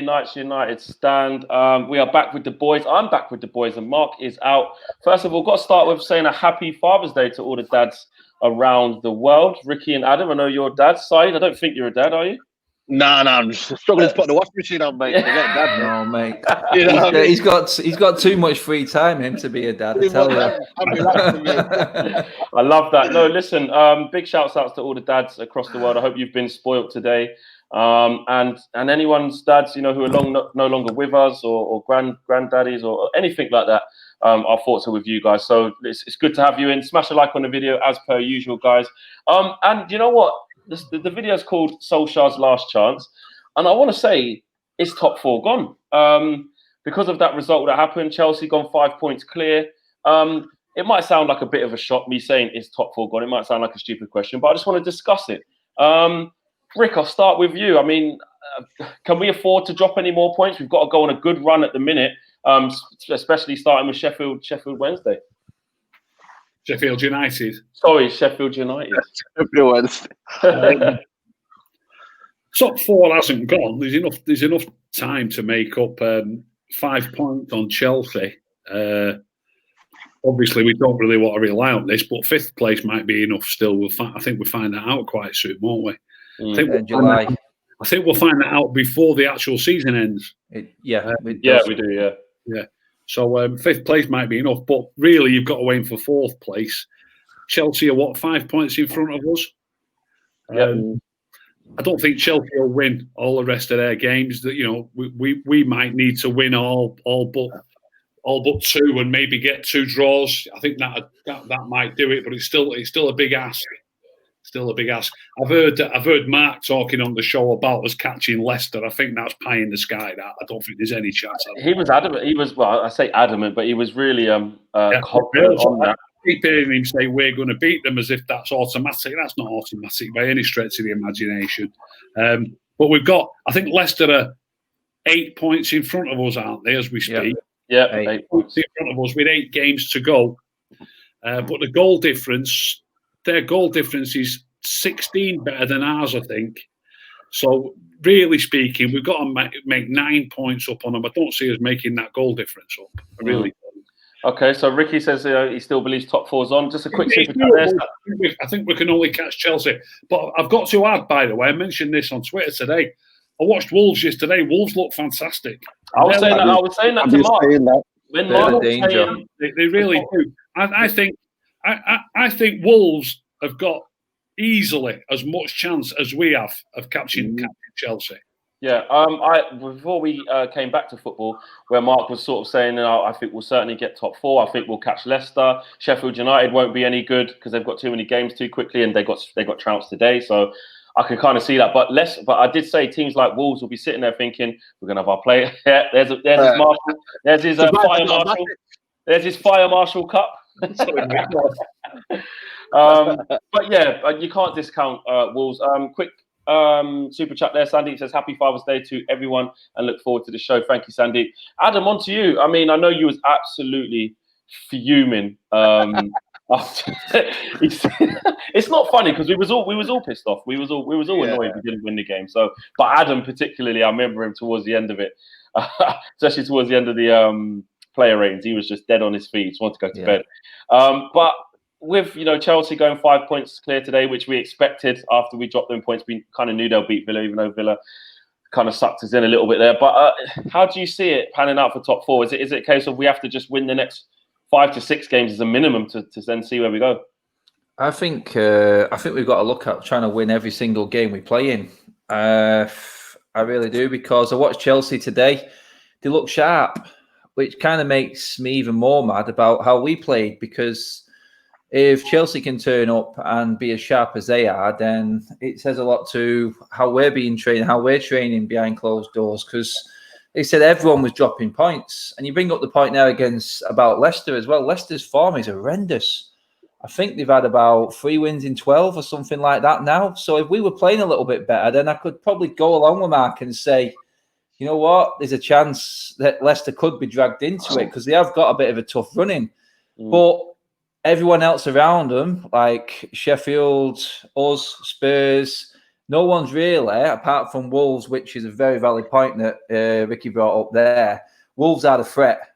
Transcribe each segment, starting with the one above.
Nights United stand. We are back with the boys. I'm back with the boys, and Mark is out. First of all, got to start with saying a happy Father's Day to all the dads around the world. Ricky and Adam, I know you're dads. Saeed, I don't think you're a dad, are you? Nah, I'm just struggling to put the washing machine on, mate. No, mate. You know he's got too much free time, him, to be a dad, I tell you. I love that. No, listen, big shouts outs to all the dads across the world. I hope you've been spoilt today. And anyone's dads, who are no longer with us, or granddaddies or anything like that, our thoughts are with you guys. So it's good to have you in. Smash a like on the video as per usual, guys. And you know what? The video is called Solskjaer's Last Chance, and I want to say it's top four gone because of that result that happened. Chelsea gone 5 points clear. It might sound like a bit of a shock, me saying it's top four gone. It might sound like a stupid question, but I just want to discuss it. Rick, I'll start with you. I mean, can we afford to drop any more points? We've got to go on a good run at the minute, especially starting with Sheffield Wednesday. Sheffield United. Sorry, Sheffield United. Sheffield Wednesday. Top four hasn't gone. There's enough time to make up 5 points on Chelsea. Obviously, we don't really want to rely on this, but fifth place might be enough still. I think we'll find that out quite soon, won't we? I think we'll find that out before the actual season ends. We do. Yeah. So fifth place might be enough, but really you've got to aim for fourth place. Chelsea are 5 points in front of us. I don't think Chelsea will win all the rest of their games. That we might need to win all but two and maybe get 2 draws. I think that might do it, but it's still a big ask. Still a big ask. I've heard Mark talking on the show about us catching Leicester. I think that's pie in the sky. That I don't think there's any chance. He was adamant. I say adamant, but he was really confident on that. I keep hearing him say we're going to beat them as if that's automatic. That's not automatic by any stretch of the imagination. But we've got, I think Leicester are 8 points in front of us, aren't they, as we speak? Yeah, 8 points in front of us with 8 games to go. But the goal difference, their goal difference is 16 better than ours, I think. So, really speaking, we've got to make 9 points up on them. I don't see us making that goal difference up. I really don't. Okay, so Ricky says he still believes top four's on. Just a quick super chat there. I think we can only catch Chelsea. But I've got to add, by the way, I mentioned this on Twitter today. I watched Wolves yesterday. Wolves look fantastic. I was saying that to Mark. When Mark was saying, they really do. I think Wolves have got easily as much chance as we have of catching Chelsea. Yeah. Before we came back to football, where Mark was sort of saying, I think we'll certainly get top 4. I think we'll catch Leicester. Sheffield United won't be any good because they've got too many games too quickly, and they got trounced today. So I can kind of see that. But I did say teams like Wolves will be sitting there thinking we're going to have our player. Yeah, there's his Marshall. There's his fire marshal. There's his fire marshal cup. But yeah, you can't discount Wolves. Quick super chat there. Sandeep says happy Father's Day to everyone and look forward to the show. Thank you, Sandeep. Adam, on to you. I mean, I know you was absolutely fuming. It's not funny because we was all pissed off. We was all annoyed we didn't win the game. So, but Adam particularly, I remember him towards the end of it, especially towards the end of the player ratings. He was just dead on his feet. He just wanted to go to bed. But with Chelsea going 5 points clear today, which we expected after we dropped them points, we kind of knew they'll beat Villa, even though Villa kind of sucked us in a little bit there. But how do you see it panning out for top 4? Is it a case of we have to just win the next 5 to 6 games as a minimum to then see where we go? I think we've got to look at trying to win every single game we play in. I really do, because I watched Chelsea today. They look sharp, which kind of makes me even more mad about how we played, because if Chelsea can turn up and be as sharp as they are, then it says a lot to how we're being trained, how we're training behind closed doors, because they said everyone was dropping points. And you bring up the point now about Leicester as well. Leicester's form is horrendous. I think they've had about 3 wins in 12 or something like that now. So if we were playing a little bit better, then I could probably go along with Mark and say, you know what, there's a chance that Leicester could be dragged into it, because they have got a bit of a tough running. But everyone else around them, like Sheffield, us, Spurs, no one's really, apart from Wolves, which is a very valid point that Ricky brought up there. Wolves are the threat.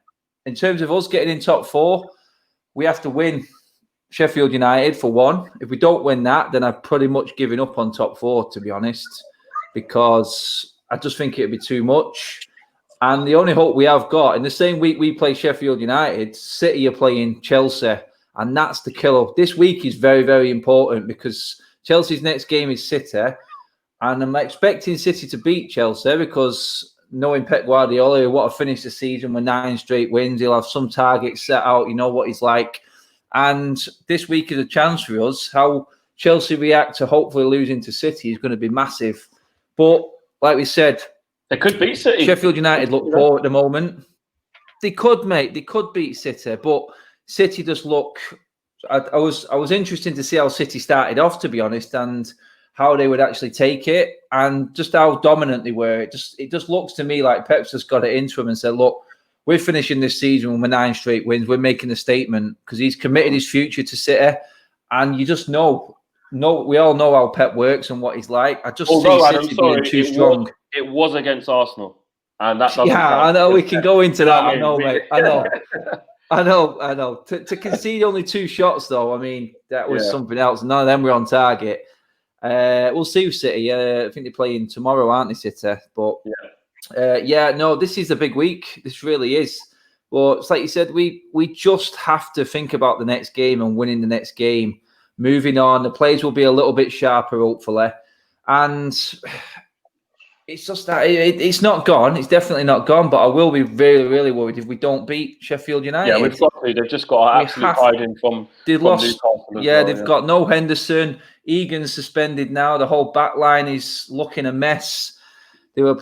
In terms of us getting in top 4, we have to win Sheffield United for one. If we don't win that, then I've pretty much given up on top 4, to be honest, because I just think it'd be too much. And the only hope we have got, in the same week we play Sheffield United, City are playing Chelsea, and that's the killer. This week is very, very important because Chelsea's next game is City, and I'm expecting City to beat Chelsea because knowing Pep Guardiola, he'll want to finish the season with 9 straight wins. He'll have some targets set out. You know what he's like. And this week is a chance for us. How Chelsea react to hopefully losing to City is going to be massive. But like we said, they could beat City. Sheffield United look poor at the moment. They could, mate. They could beat City, but City just look. I was interested to see how City started off, to be honest, and how they would actually take it, and just how dominant they were. It just looks to me like Pep's just got it into him and said, "Look, we're finishing this season with 9 straight wins. We're making a statement," because he's committed his future to City, and you just know. No, we all know how Pep works and what he's like. I just see City being too strong. It was against Arsenal, and that doesn't I know we can go into that. I know, mate. I know. To concede only 2 shots, though, I mean, that was something else. None of them were on target. We'll see with City. I think they're playing tomorrow, aren't they, City? But no, this is a big week. This really is. But it's like you said, we just have to think about the next game and winning the next game. Moving on, the plays will be a little bit sharper, hopefully. And it's just that it's not gone. It's definitely not gone. But I will be really, really worried if we don't beat Sheffield United. Yeah, we've got to. They've just got to absolutely hide in from. They've lost. Newcastle They've got no Henderson. Egan's suspended now. The whole back line is looking a mess. They were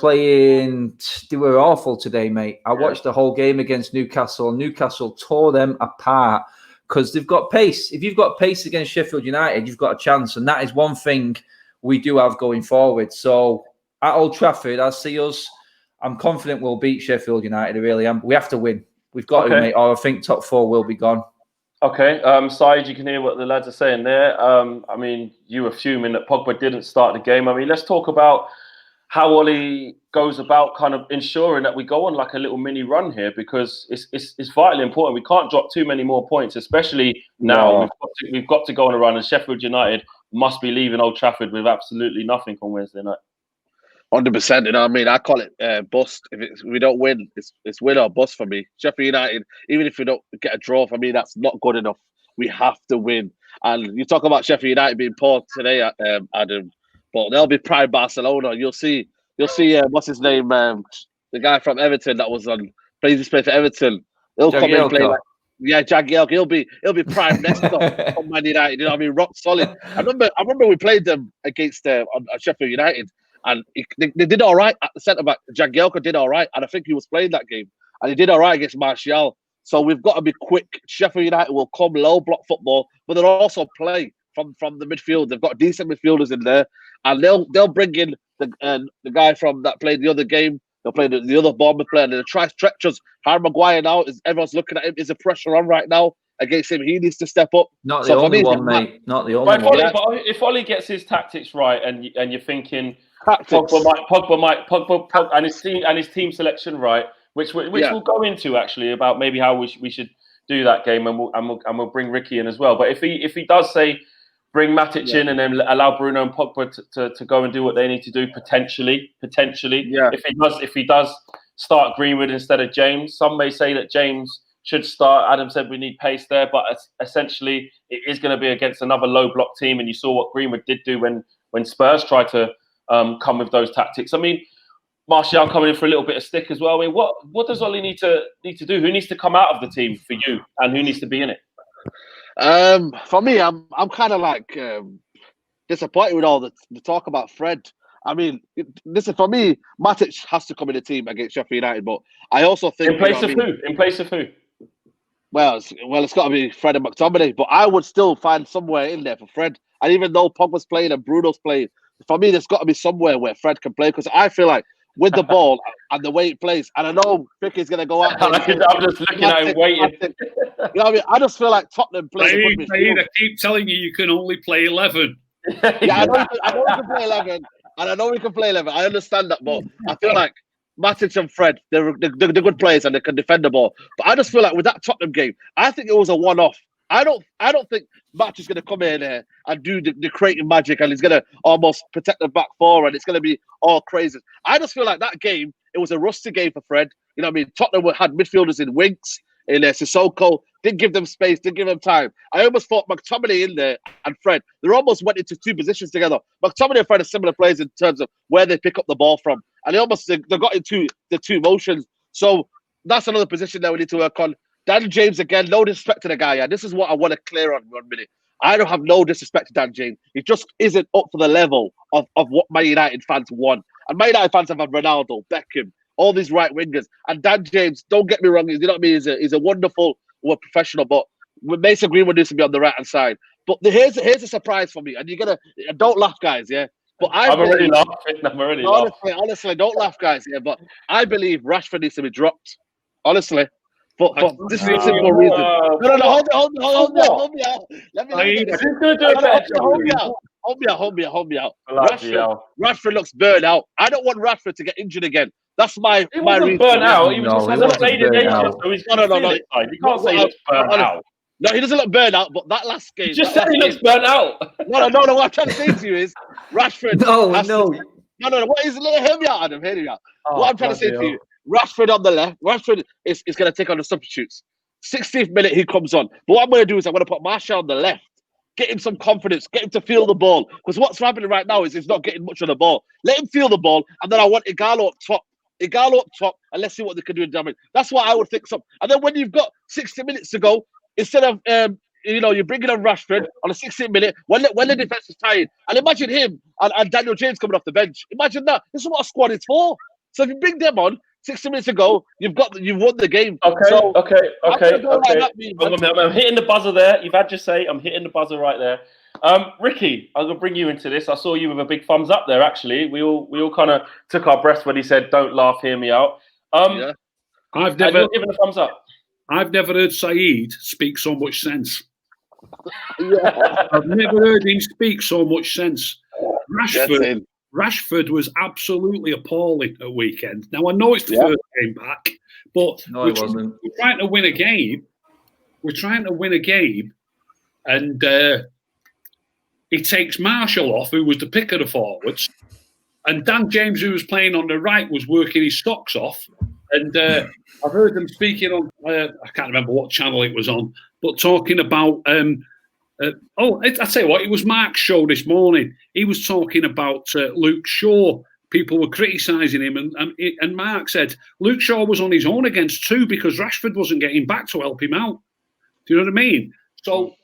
awful today, mate. I watched the whole game against Newcastle. Newcastle tore them apart. Because they've got pace. If you've got pace against Sheffield United, you've got a chance. And that is one thing we do have going forward. So at Old Trafford, I see us. I'm confident we'll beat Sheffield United. I really am. We have to win. We've got to, mate. Or I think top 4 will be gone. Okay. Said, you can hear what the lads are saying there. I mean, you were fuming that Pogba didn't start the game. I mean, let's talk about how Ollie goes about kind of ensuring that we go on like a little mini run here, because it's vitally important. We can't drop too many more points, especially now. No. We've got to go on a run, and Sheffield United must be leaving Old Trafford with absolutely nothing on Wednesday night. 100%. You know what I mean? I call it bust. If we don't win, it's win or bust for me. Sheffield United, even if we don't get a draw, for me, that's not good enough. We have to win. And you talk about Sheffield United being poor today, Adam. But they'll be prime Barcelona. You'll see. What's his name? The guy from Everton that was on plays for Everton. He'll come in and play Jagielka. He'll be prime next up on Man United. You know what I mean? Rock solid. I remember we played them against Sheffield United, and they did all right at the centre back. Jagielka did all right, and I think he was playing that game, and he did all right against Martial. So we've got to be quick. Sheffield United will come low block football, but they'll also play from the midfield. They've got decent midfielders in there, and they'll bring in the guy from that played the other game. They'll play the other Bournemouth player, and they'll try stretchers. Harry Maguire now everyone's looking at him. Is the pressure on right now against him? He needs to step up. Not the only one, mate. Not the only one. But if Ollie gets his tactics right, and you're thinking Pogba and his team selection right, which we'll go into actually about maybe how we should do that game, and we'll bring Ricky in as well. But if he does say, bring Matic in and then allow Bruno and Pogba to go and do what they need to do potentially. Yeah. If he does start Greenwood instead of James, some may say that James should start. Adam said we need pace there, but essentially it is going to be against another low block team. And you saw what Greenwood did do when Spurs tried to come with those tactics. I mean, Martial coming in for a little bit of stick as well. I mean, what does Ollie need to do? Who needs to come out of the team for you, and who needs to be in it? For me, I'm kind of like disappointed with all the talk about Fred. I mean, listen, for me, Matic has to come in the team against Sheffield United, but I also think in place of who? Well, it's got to be Fred and McTominay, but I would still find somewhere in there for Fred. And even though Pogba's playing and Bruno's playing, for me, there's got to be somewhere where Fred can play, because I feel like with the ball and the way it plays, and I know Vicky's going to go out there. I'm just looking at him waiting. You know what I mean? I just feel like Tottenham plays. I keep telling you, you can only play 11. Yeah, I know we can play 11, and I know we can play 11. I understand that, but I feel like Matic and Fred, they're good players and they can defend the ball. But I just feel like with that Tottenham game, I think it was a one-off. I don't think Match is going to come in here and do the creative magic and he's going to almost protect the back four and it's going to be all crazy. I just feel like that game, it was a rusty game for Fred. You know what I mean? Tottenham had midfielders in Winks, in Sissoko, didn't give them space, didn't give them time. I almost thought McTominay in there and Fred, they almost went into two positions together. McTominay and Fred are similar players in terms of where they pick up the ball from. And they got into the two motions. So that's another position that we need to work on. Dan James, again, no disrespect to the guy. And this is what I want to clear on 1 minute. I don't have no disrespect to Dan James. He just isn't up for the level of what Man United fans want. And Man United fans have had Ronaldo, Beckham, all these right wingers. And Dan James, don't get me wrong, you know what I mean? He's a wonderful professional, but Mason Greenwood needs to be on the right-hand side. But here's a surprise for me. And you're going to, don't laugh, guys, yeah? But I'm already laughing. Honestly, don't laugh, guys, yeah? But I believe Rashford needs to be dropped. Honestly. For this simple reason. No, hold me out. Let me hold me out. Rashford looks burned out. I don't want Rashford to get injured again. That's my reason. Burnt out. He was just played in ages, so he's no. You can't say he looks burnt out. No, he doesn't look burnt out, but that last game. You just said he looks burnt out. No. What I'm trying to say to you is Rashford. No. What is? Hear me out, Adam. Hear me out. What I'm trying to say to you. Rashford on the left. Rashford is going to take on the substitutes. 60th minute, he comes on. But what I'm going to do is I'm going to put Martial on the left. Get him some confidence. Get him to feel the ball. Because what's happening right now is he's not getting much of the ball. Let him feel the ball. And then I want Igalo up top. And let's see what they can do in damage. That's what I would think. And then when you've got 60 minutes to go, instead of, you're bringing on Rashford on a 60th minute when the defense is tired. And imagine him and Daniel James coming off the bench. Imagine that. This is what a squad is for. So if you bring them on, 60 minutes ago, you've won the game. Okay. I'm hitting the buzzer there. You've had your say. I'm hitting the buzzer right there. Ricky, I'm gonna bring you into this. I saw you with a big thumbs up there. Actually, we all kind of took our breaths when he said, "Don't laugh, hear me out." I've never given a thumbs up. I've never heard Saeed speak so much sense. I've never heard him speak so much sense. Rashford was absolutely appalling at weekend. Now, I know it's the first game back, but we're trying to win a game. We're trying to win a game, and he takes Marshall off, who was the pick of the forwards, and Dan James, who was playing on the right, was working his socks off. And I've heard them speaking on, I can't remember what channel it was on, but talking about I tell you what, it was Mark's show this morning. He was talking about Luke Shaw. People were criticising him, and Mark said Luke Shaw was on his own against two because Rashford wasn't getting back to help him out. Do you know what I mean? So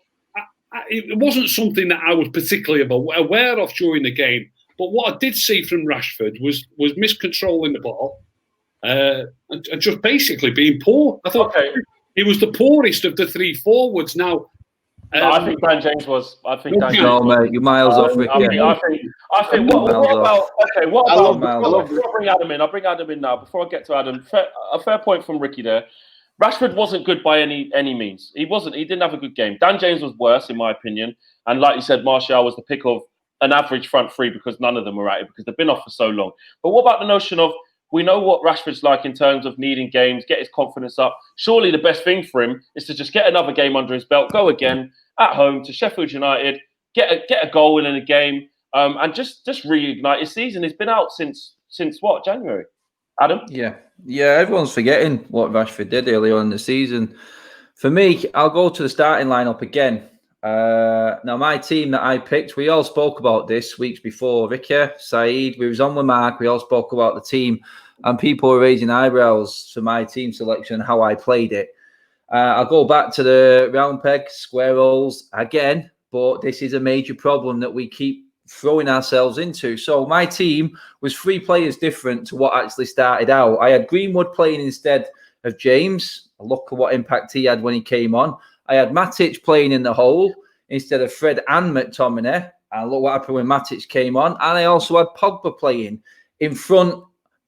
it wasn't something that I was particularly aware of during the game. But what I did see from Rashford was miscontrolling the ball and just basically being poor. I thought he was the poorest of the three forwards. Now, I think Dan James was. Mate, you're miles off. Ricky. I think. What about? Before I bring Adam in, I'll bring Adam in now. Before I get to Adam, a fair point from Ricky there. Rashford wasn't good by any means. He wasn't. He didn't have a good game. Dan James was worse, in my opinion. And like you said, Martial was the pick of an average front three because none of them were at it because they've been off for so long. But what about the notion of we know what Rashford's like in terms of needing games, get his confidence up. Surely the best thing for him is to just get another game under his belt, go again at home to Sheffield United, get a goal in a game, and just reignite his season. He's been out since what, January? Adam? Yeah, everyone's forgetting what Rashford did early on in the season. For me, I'll go to the starting lineup again. Now, my team that I picked, we all spoke about this weeks before. Ricky, Saeed, we was on with Mark. We all spoke about the team, and people were raising eyebrows for my team selection and how I played it. I'll go back to the round peg, square holes again, but this is a major problem that we keep throwing ourselves into. So my team was 3 players different to what actually started out. I had Greenwood playing instead of James. Look at what impact he had when he came on. I had Matic playing in the hole instead of Fred and McTominay. And look what happened when Matic came on. And I also had Pogba playing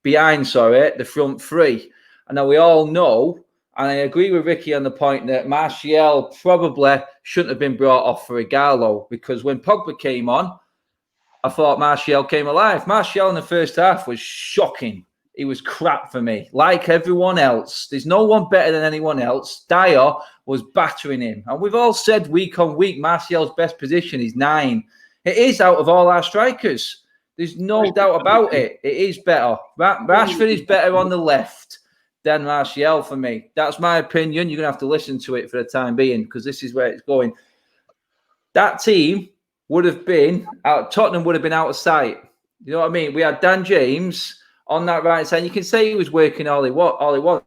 behind the front 3. And now we all know And I agree with Ricky on the point that Martial probably shouldn't have been brought off for Ighalo, because when Pogba came on, I thought Martial came alive. Martial in the first half was shocking. He was crap for me, like everyone else. There's no one better than anyone else. Dyer was battering him. And we've all said week on week, Martial's best position is 9. It is out of all our strikers. There's no doubt about it. It is better. Rashford is better on the left than Martial for me. That's my opinion. You're going to have to listen to it for the time being, because this is where it's going. That team would have been out. Tottenham would have been out of sight. You know what I mean? We had Dan James on that right side. You can say he was working all he was.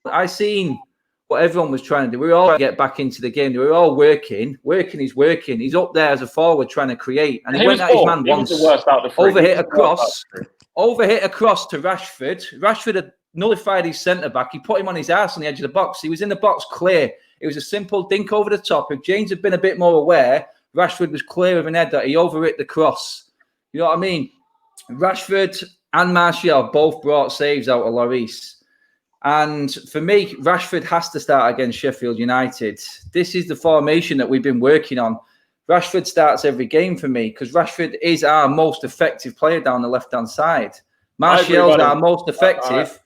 I seen what everyone was trying to do. We were all trying to get back into the game. They were all working. Working is working. He's up there as a forward trying to create. And he went at his man once. Overhit across to Rashford. Rashford had nullified his centre-back. He put him on his arse on the edge of the box. He was in the box clear. It was a simple dink over the top. If James had been a bit more aware, Rashford was clear of an header. He overhit the cross. You know what I mean? Rashford and Martial both brought saves out of Lloris. And for me, Rashford has to start against Sheffield United. This is the formation that we've been working on. Rashford starts every game for me, because Rashford is our most effective player down the left-hand side. Martial's our most effective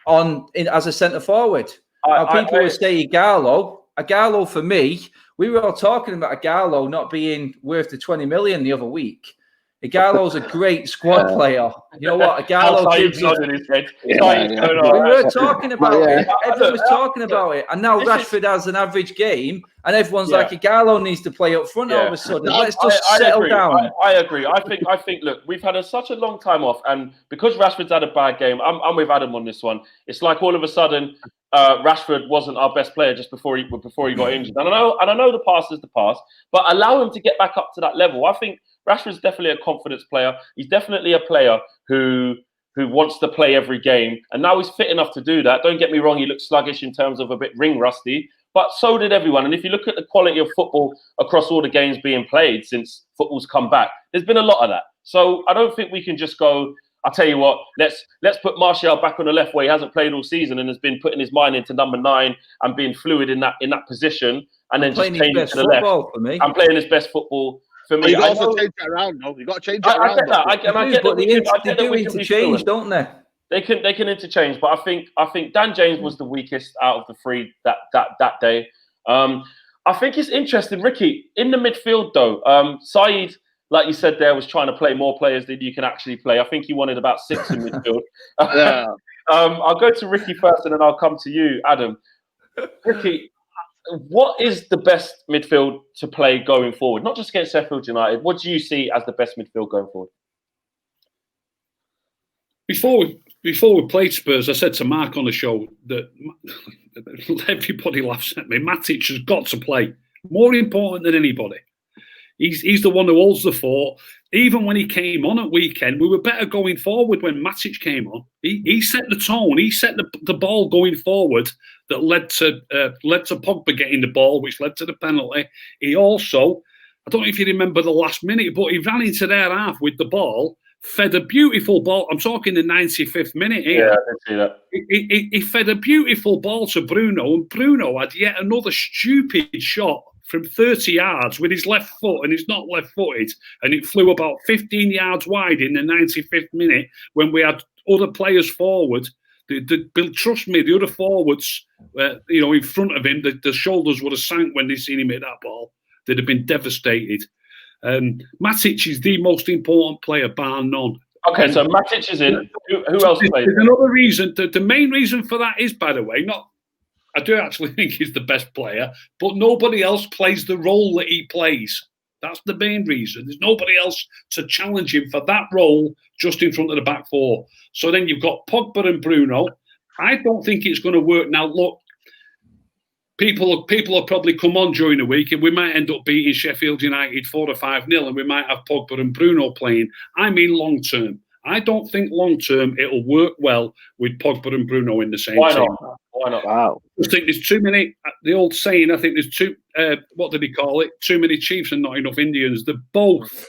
as a centre-forward. Now, people would say Ighalo for me, we were all talking about Ighalo not being worth the 20 million the other week. Ighalo's a great squad player. You know what? Ighalo gives you... We were talking about it. Everyone was talking about it. And now Rashford has an average game, and everyone's like, Ighalo needs to play up front all of a sudden. Let's just settle down. I agree. I think. Look, we've had such a long time off, and because Rashford's had a bad game, I'm with Adam on this one. It's like all of a sudden, Rashford wasn't our best player just before he got injured. And I know the past is the past, but allow him to get back up to that level. I think Rashford's definitely a confidence player. He's definitely a player who wants to play every game. And now he's fit enough to do that. Don't get me wrong, he looked sluggish in terms of a bit ring rusty, but so did everyone. And if you look at the quality of football across all the games being played since football's come back, there's been a lot of that. So I don't think we can just go, I'll tell you what, let's put Martial back on the left where he hasn't played all season and has been putting his mind into number 9 and being fluid in that position, and then just change it to the left. I'm playing his best football. For me, you got to also change that around, though. You got to change it around. I get that. They do interchange, don't they? They can interchange, but I think Dan James was the weakest out of the 3 that day. I think it's interesting, Ricky, in the midfield though. Saeed, like you said, there was trying to play more players than you can actually play. I think he wanted about 6 in midfield. I'll go to Ricky first, and then I'll come to you, Adam. Ricky, what is the best midfield to play going forward? Not just against Sheffield United. What do you see as the best midfield going forward? Before we played Spurs, I said to Mark on the show that everybody laughs at me. Matic has got to play. More important than anybody. He's the one who holds the fort. Even when he came on at weekend, we were better going forward when Matic came on. He set the tone. He set the ball going forward that led to Pogba getting the ball, which led to the penalty. He also, I don't know if you remember the last minute, but he ran into their half with the ball, fed a beautiful ball. I'm talking the 95th minute here. Yeah, I did see that. He fed a beautiful ball to Bruno, and Bruno had yet another stupid shot from 30 yards with his left foot, and he's not left-footed, and it flew about 15 yards wide in the 95th minute when we had other players forward. Trust me, the other forwards, in front of him, the shoulders would have sank when they seen him hit that ball. They'd have been devastated. Matic is the most important player, bar none. Okay, so Matic is in. Who else plays? There's another reason. The main reason for that is, by the way, I do actually think he's the best player, but nobody else plays the role that he plays. That's the main reason. There's nobody else to challenge him for that role just in front of the back 4. So then you've got Pogba and Bruno. I don't think it's going to work. Now, look, people will probably come on during the week and we might end up beating Sheffield United 4 or 5-0 and we might have Pogba and Bruno playing. I mean long term. I don't think long term it'll work well with Pogba and Bruno in the same team. Why not? Wow. I think there's too many, the old saying, I think there's too many chiefs and not enough Indians. They're both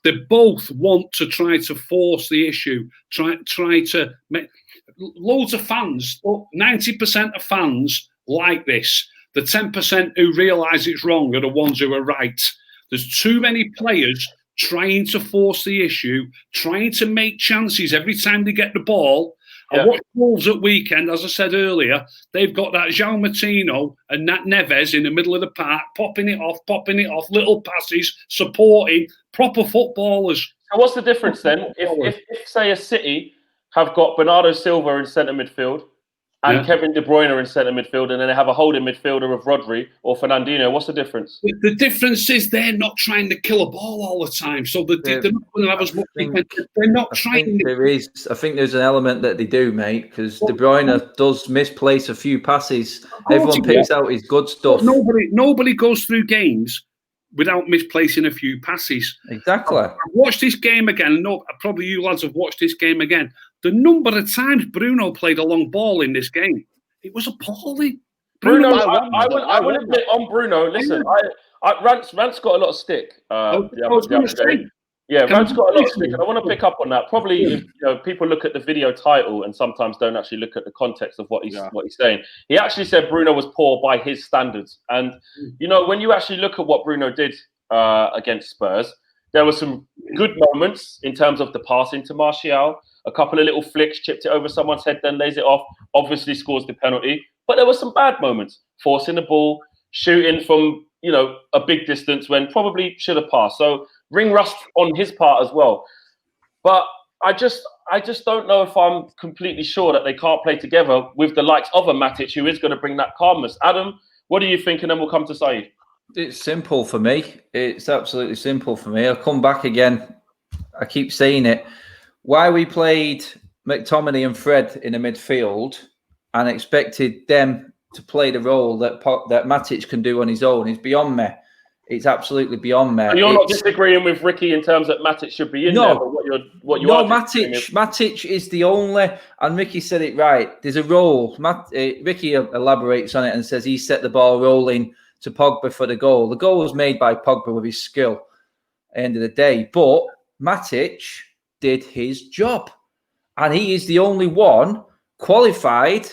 They both want to try to force the issue, try to make loads of fans, 90% of fans like this. The 10% who realise it's wrong are the ones who are right. There's too many players trying to force the issue, trying to make chances every time they get the ball. I watched Wolves at weekend, as I said earlier. They've got that João Martino and Nat Neves in the middle of the park, popping it off, little passes, supporting proper footballers. So what's the difference then? If say, a City have got Bernardo Silva in centre midfield and Kevin De Bruyne in centre midfield, and then they have a holding midfielder of Rodri or Fernandinho, what's the difference? The difference is they're not trying to kill a ball all the time, so they're not going to have as much. They're not trying. I think there's an element that they do, mate, because De Bruyne does misplace a few passes. Everyone picks out his good stuff. Nobody goes through games without misplacing a few passes. Exactly. I watched this game again. No, probably you lads have watched this game again. The number of times Bruno played a long ball in this game, it was appalling. Bruno, I will admit on Bruno. Listen, Rant's got a lot of stick. Yeah, Rant's got a lot of stick, and I want to pick up on that. Probably, if people look at the video title and sometimes don't actually look at the context of what he's saying. He actually said Bruno was poor by his standards, and when you actually look at what Bruno did against Spurs, there were some good moments in terms of the passing to Martial. A couple of little flicks, chipped it over someone's head, then lays it off. Obviously scores the penalty, but there were some bad moments, forcing the ball, shooting from a big distance when probably should have passed. So ring rust on his part as well. But I just don't know if I'm completely sure that they can't play together with the likes of a Matic, who is going to bring that calmness. Adam, what do you think? And then we'll come to Saeed. It's simple for me. It's absolutely simple for me. I'll come back again. I keep saying it. Why we played McTominay and Fred in the midfield and expected them to play the role that Matic can do on his own is beyond me. It's absolutely beyond me. And you're not disagreeing with Ricky in terms that Matic should be in there, but what you are Matic is the only, and Ricky said it right. There's a role. Ricky elaborates on it and says he set the ball rolling to Pogba for the goal. The goal was made by Pogba with his skill at the end of the day, but Matic did his job, and he is the only one qualified.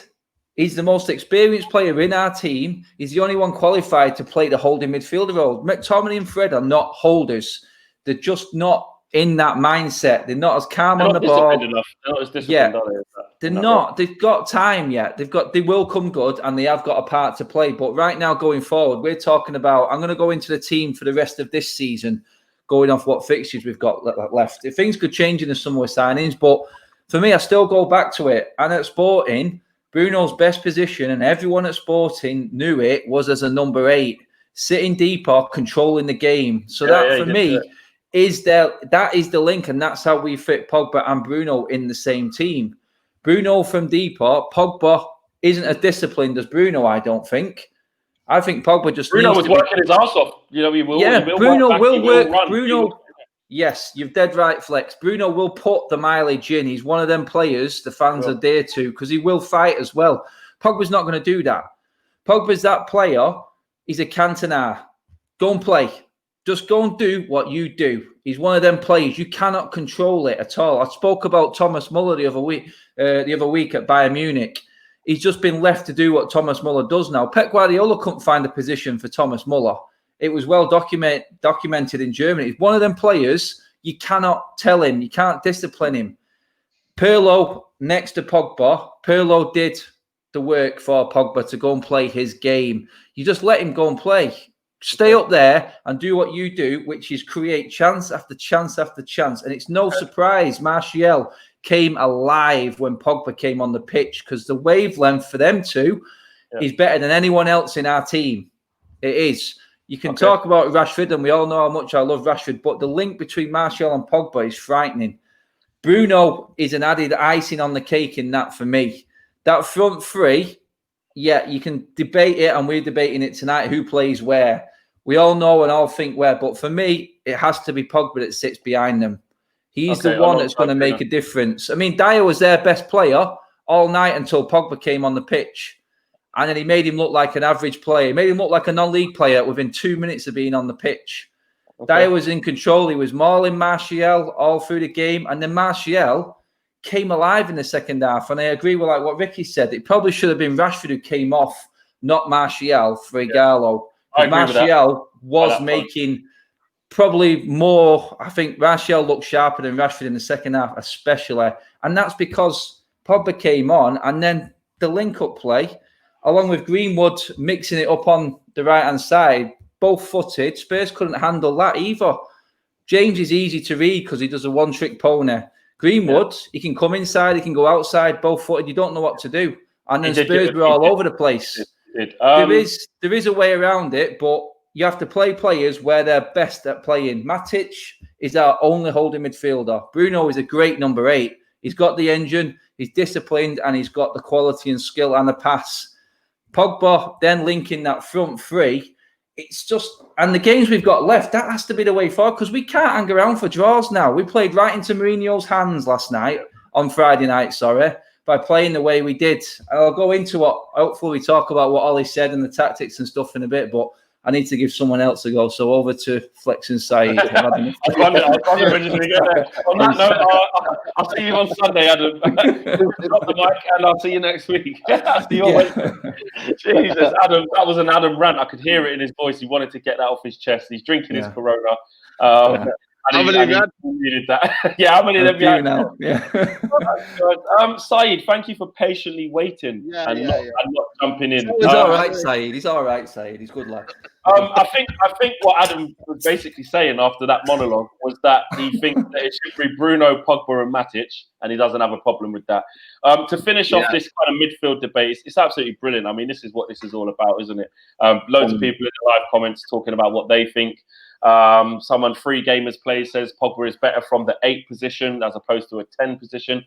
He's the most experienced player in our team. He's the only one qualified to play the holding midfielder role. McTominay and Fred are not holders. They're just not in that mindset. They're not as calm on the ball. They're not as disciplined, are they? They're not. They've got time yet. They will come good, and they have got a part to play. But right now, going forward, we're talking about, I'm going to go into the team for the rest of this season, going off what fixtures we've got left. If things could change in the summer with signings, but for me, I still go back to it. And at Sporting, Bruno's best position, and everyone at Sporting knew it, was as a number 8, sitting deeper, controlling the game. So for me, that is the link, and that's how we fit Pogba and Bruno in the same team. Bruno from deeper, Pogba isn't as disciplined as Bruno, I don't think. I think Pogba just Bruno was working his ass off. He will. Yeah, he will Bruno will work. Run, Bruno. Yes, you're dead right, Flex. Bruno will put the mileage in. He's one of them players the fans are dear to because he will fight as well. Pogba's not going to do that. Pogba's that player. He's a Cantona. Go and play. Just go and do what you do. He's one of them players. You cannot control it at all. I spoke about Thomas Muller the other week at Bayern Munich. He's just been left to do what Thomas Muller does now. Pep Guardiola couldn't find a position for Thomas Muller. It was well documented in Germany. He's one of them players, you cannot tell him. You can't discipline him. Pirlo, next to Pogba, Pirlo did the work for Pogba to go and play his game. You just let him go and play. Stay up there and do what you do, which is create chance after chance after chance. And it's no surprise Martial came alive when Pogba came on the pitch because the wavelength for them two is better than anyone else in our team. It is. You can talk about Rashford, and we all know how much I love Rashford, but the link between Martial and Pogba is frightening. Bruno is an added icing on the cake in that for me. That front three, you can debate it, and we're debating it tonight, who plays where. We all know and all think where, but for me, it has to be Pogba that sits behind them. He's the one that's going to make a difference. I mean, Dyer was their best player all night until Pogba came on the pitch. And then he made him look like an average player. He made him look like a non-league player within 2 minutes of being on the pitch. Dyer was in control. He was mauling Martial all through the game. And then Martial came alive in the second half. And I agree with what Ricky said. It probably should have been Rashford who came off, not Martial for Igalo. Because Martial was making probably more. I think Martial looked sharper than Rashford in the second half, especially. And that's because Pogba came on. And then the link-up play, along with Greenwood mixing it up on the right-hand side, both-footed. Spurs couldn't handle that either. James is easy to read because he does a one-trick pony. Greenwood, he can come inside, he can go outside, both-footed. You don't know what to do. And then Spurs were all over the place. There is a way around it, but you have to play players where they're best at playing. Matic is our only holding midfielder. Bruno is a great number 8. He's got the engine, he's disciplined, and he's got the quality and skill and the pass. Pogba then linking that front three. It's just, and the games we've got left, that has to be the way forward because we can't hang around for draws now. We played right into Mourinho's hands on Friday night, by playing the way we did. And I'll go into what, hopefully we talk about what Ollie said and the tactics and stuff in a bit, but I need to give someone else a go. So over to Flex and Saeed. On that note, I'll see you on Sunday, Adam. Drop the mic and I'll see you next week. Jesus, Adam, that was an Adam rant. I could hear it in his voice. He wanted to get that off his chest. He's drinking his Corona. How many of you needed that? Yeah, how many of you now? Yeah. Saeed, thank you for patiently waiting and not jumping in. He's all right, Saeed. He's all right, Saeed. He's good lad. I think what Adam was basically saying after that monologue was that he thinks that it should be Bruno, Pogba, and Matic, and he doesn't have a problem with that. To finish off this kind of midfield debate, it's absolutely brilliant. I mean, this is what this is all about, isn't it? Loads of people in the live comments talking about what they think. Someone Free Gamers Play says Pogba is better from the 8 position as opposed to a 10 position.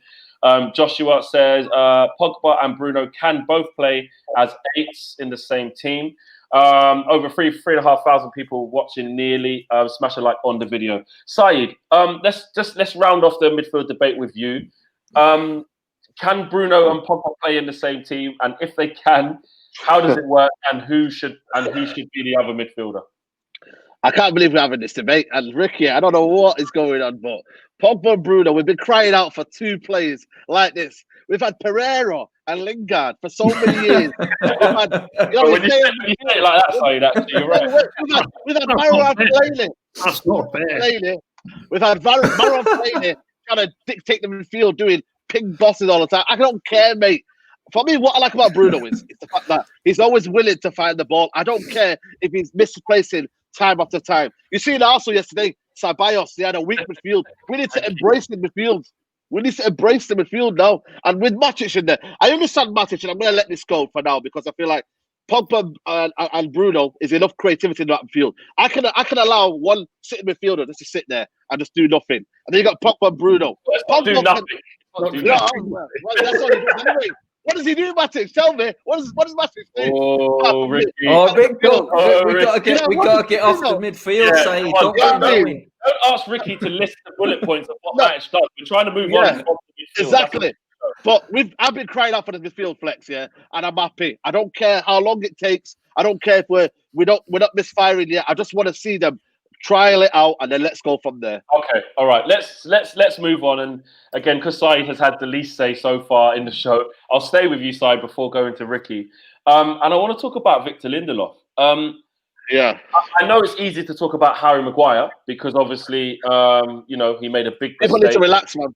Joshua says Pogba and Bruno can both play as 8s in the same team. Over 3,500 people watching nearly. Smash a like on the video. Saeed, let's round off the midfield debate with you. Can Bruno and Pogba play in the same team? And if they can, how does it work? And who should be the other midfielder? I can't believe we're having this debate. And Ricky, I don't know what is going on, but Pogba and Bruno, we've been crying out for 2 players like this. We've had Pereira and Lingard for so many years. When you say it like that, Saeed, actually, you're right. We've had Marouane Fellaini. That's not fair. We've had Marouane Fellaini trying to dictate the midfield, doing ping bosses all the time. I don't care, mate. For me, what I like about Bruno is the fact that he's always willing to find the ball. I don't care if he's misplacing time after time. You see it also yesterday, Ceballos, they had a weak midfield. We need to embrace the midfield. We need to embrace the midfield now. And with Matic in there, I understand Matic, and I'm going to let this go for now because I feel like Pogba and Bruno is enough creativity in that midfield. I can allow one sitting midfielder just to sit there and just do nothing. And then you got Pogba and Bruno. Do nothing. That's all he does anyway. What does he do, Matic? Tell me. What does Matic do? Oh, Ricky. We got to get off the midfield, Saeed. Don't ask Ricky to list the bullet points of what Matic does. We're trying to move on from the midfield. Exactly. But I've been crying out for the midfield flex, and I'm happy. I don't care how long it takes. I don't care if we're not misfiring yet. I just want to see them trial it out, and then let's go from there. Okay, all right. Let's move on. And again, because Saeed has had the least say so far in the show, I'll stay with you, Saeed, before going to Ricky. And I want to talk about Victor Lindelof. I know it's easy to talk about Harry Maguire because obviously, he made a big mistake. People need to relax, man.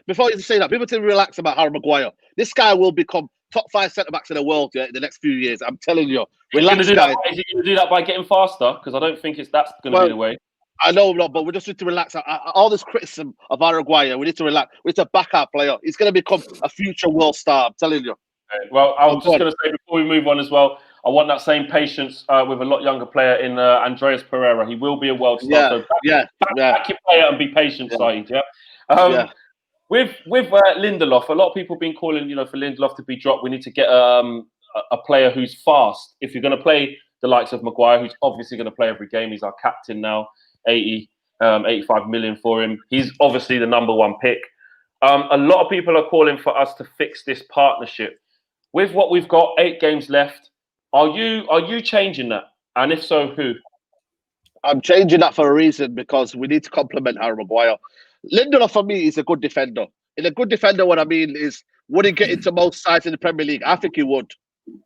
Before you say that, people need to relax about Harry Maguire. This guy will become top 5 centre-backs in the world in the next few years. I'm telling you. Relax, guys. Is he going to do that by getting faster? Because I don't think that's going to be the way. I know, but we just need to relax. All this criticism of Harry Maguire, we need to relax. We need to back our player. He's going to become a future world star. I'm telling you. Okay. Well, I was just going to say before we move on as well, I want that same patience with a lot younger player in Andreas Pereira. He will be a world star. Back your player and be patient, Saeed. With Lindelof, a lot of people have been calling, for Lindelof to be dropped. We need to get a player who's fast. If you're going to play the likes of Maguire, who's obviously going to play every game, he's our captain now, 85 million for him. He's obviously the number 1 pick. A lot of people are calling for us to fix this partnership. With what we've got, 8 games left, are you changing that? And if so, who? I'm changing that for a reason because we need to compliment Harry Maguire. Lindelof for me is a good defender. In a good defender, what I mean is, would he get into most sides in the Premier League? I think he would.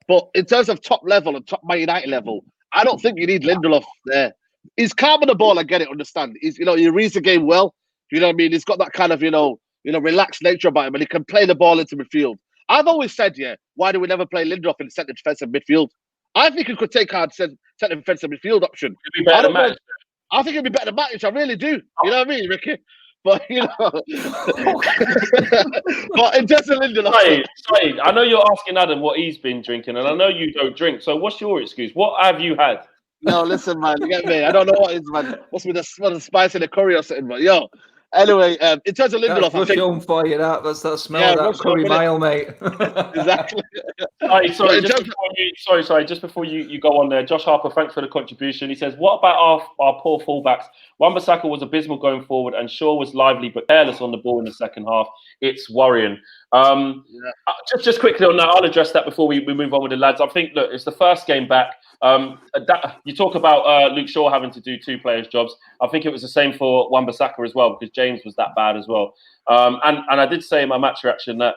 But in terms of top level and top Man United level, I don't think you need Lindelof there. He's calm on the ball. I get it. Understand? He reads the game well. You know what I mean? He's got that kind of relaxed nature about him, and he can play the ball into midfield. I've always said, why do we never play Lindelof in the centre defensive midfield? I think he could take our centre defensive midfield option. I think it'd be better than Matic. I really do. You know what I mean, Ricky? But but in terms of Lindelof, sorry, I know you're asking Adam what he's been drinking, and I know you don't drink. So what's your excuse? What have you had? No, listen, man, you get me. I don't know what it is, man. Must be the spice in the curry or something, but anyway, in terms of Lindelof, that's on for you. That's that smell of that curry mile, mate. Exactly. Sorry. Just before you go on there, Josh Harper, thanks for the contribution. He says, "What about our poor fullbacks? Wan-Bissaka was abysmal going forward, and Shaw was lively but careless on the ball in the second half. It's worrying." Just quickly on that, I'll address that before we move on with the lads. I think, look, it's the first game back. You talk about Luke Shaw having to do two players' jobs. I think it was the same for Wan-Bissaka as well, because James was that bad as well. And I did say in my match reaction that,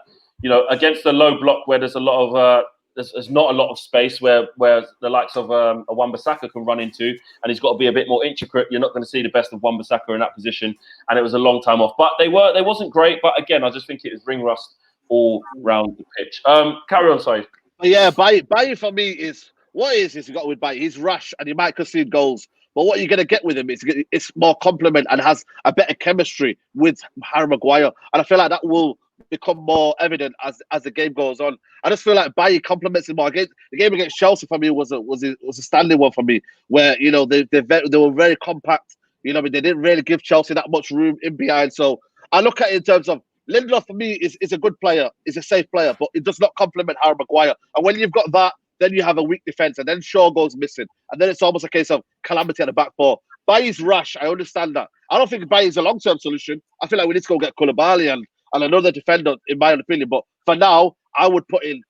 against the low block where there's a lot of there's not a lot of space where the likes of a Wan-Bissaka can run into, and he's got to be a bit more intricate. You're not going to see the best of Wan-Bissaka in that position, and it was a long time off. But they wasn't great. But again, I just think it was ring rust all round the pitch. Carry on, sorry. Yeah, Bailly for me is what is you got with Bailly. He's rash and he might concede goals. But what you're going to get with him is it's more complement and has a better chemistry with Harry Maguire. And I feel like that will become more evident as the game goes on. I just feel like Bailly complements him more. The game against Chelsea for me was a standing one for me, where they were very compact. They didn't really give Chelsea that much room in behind. So I look at it in terms of Lindelof for me is a good player, is a safe player, but it does not complement Harry Maguire. And when you've got that, then you have a weak defence, and then Shaw goes missing. And then it's almost a case of calamity at the back four. Bailly's rash, I understand that. I don't think Bailly's a long-term solution. I feel like we need to go get Koulibaly and another defender, in my opinion. But for now, I would put in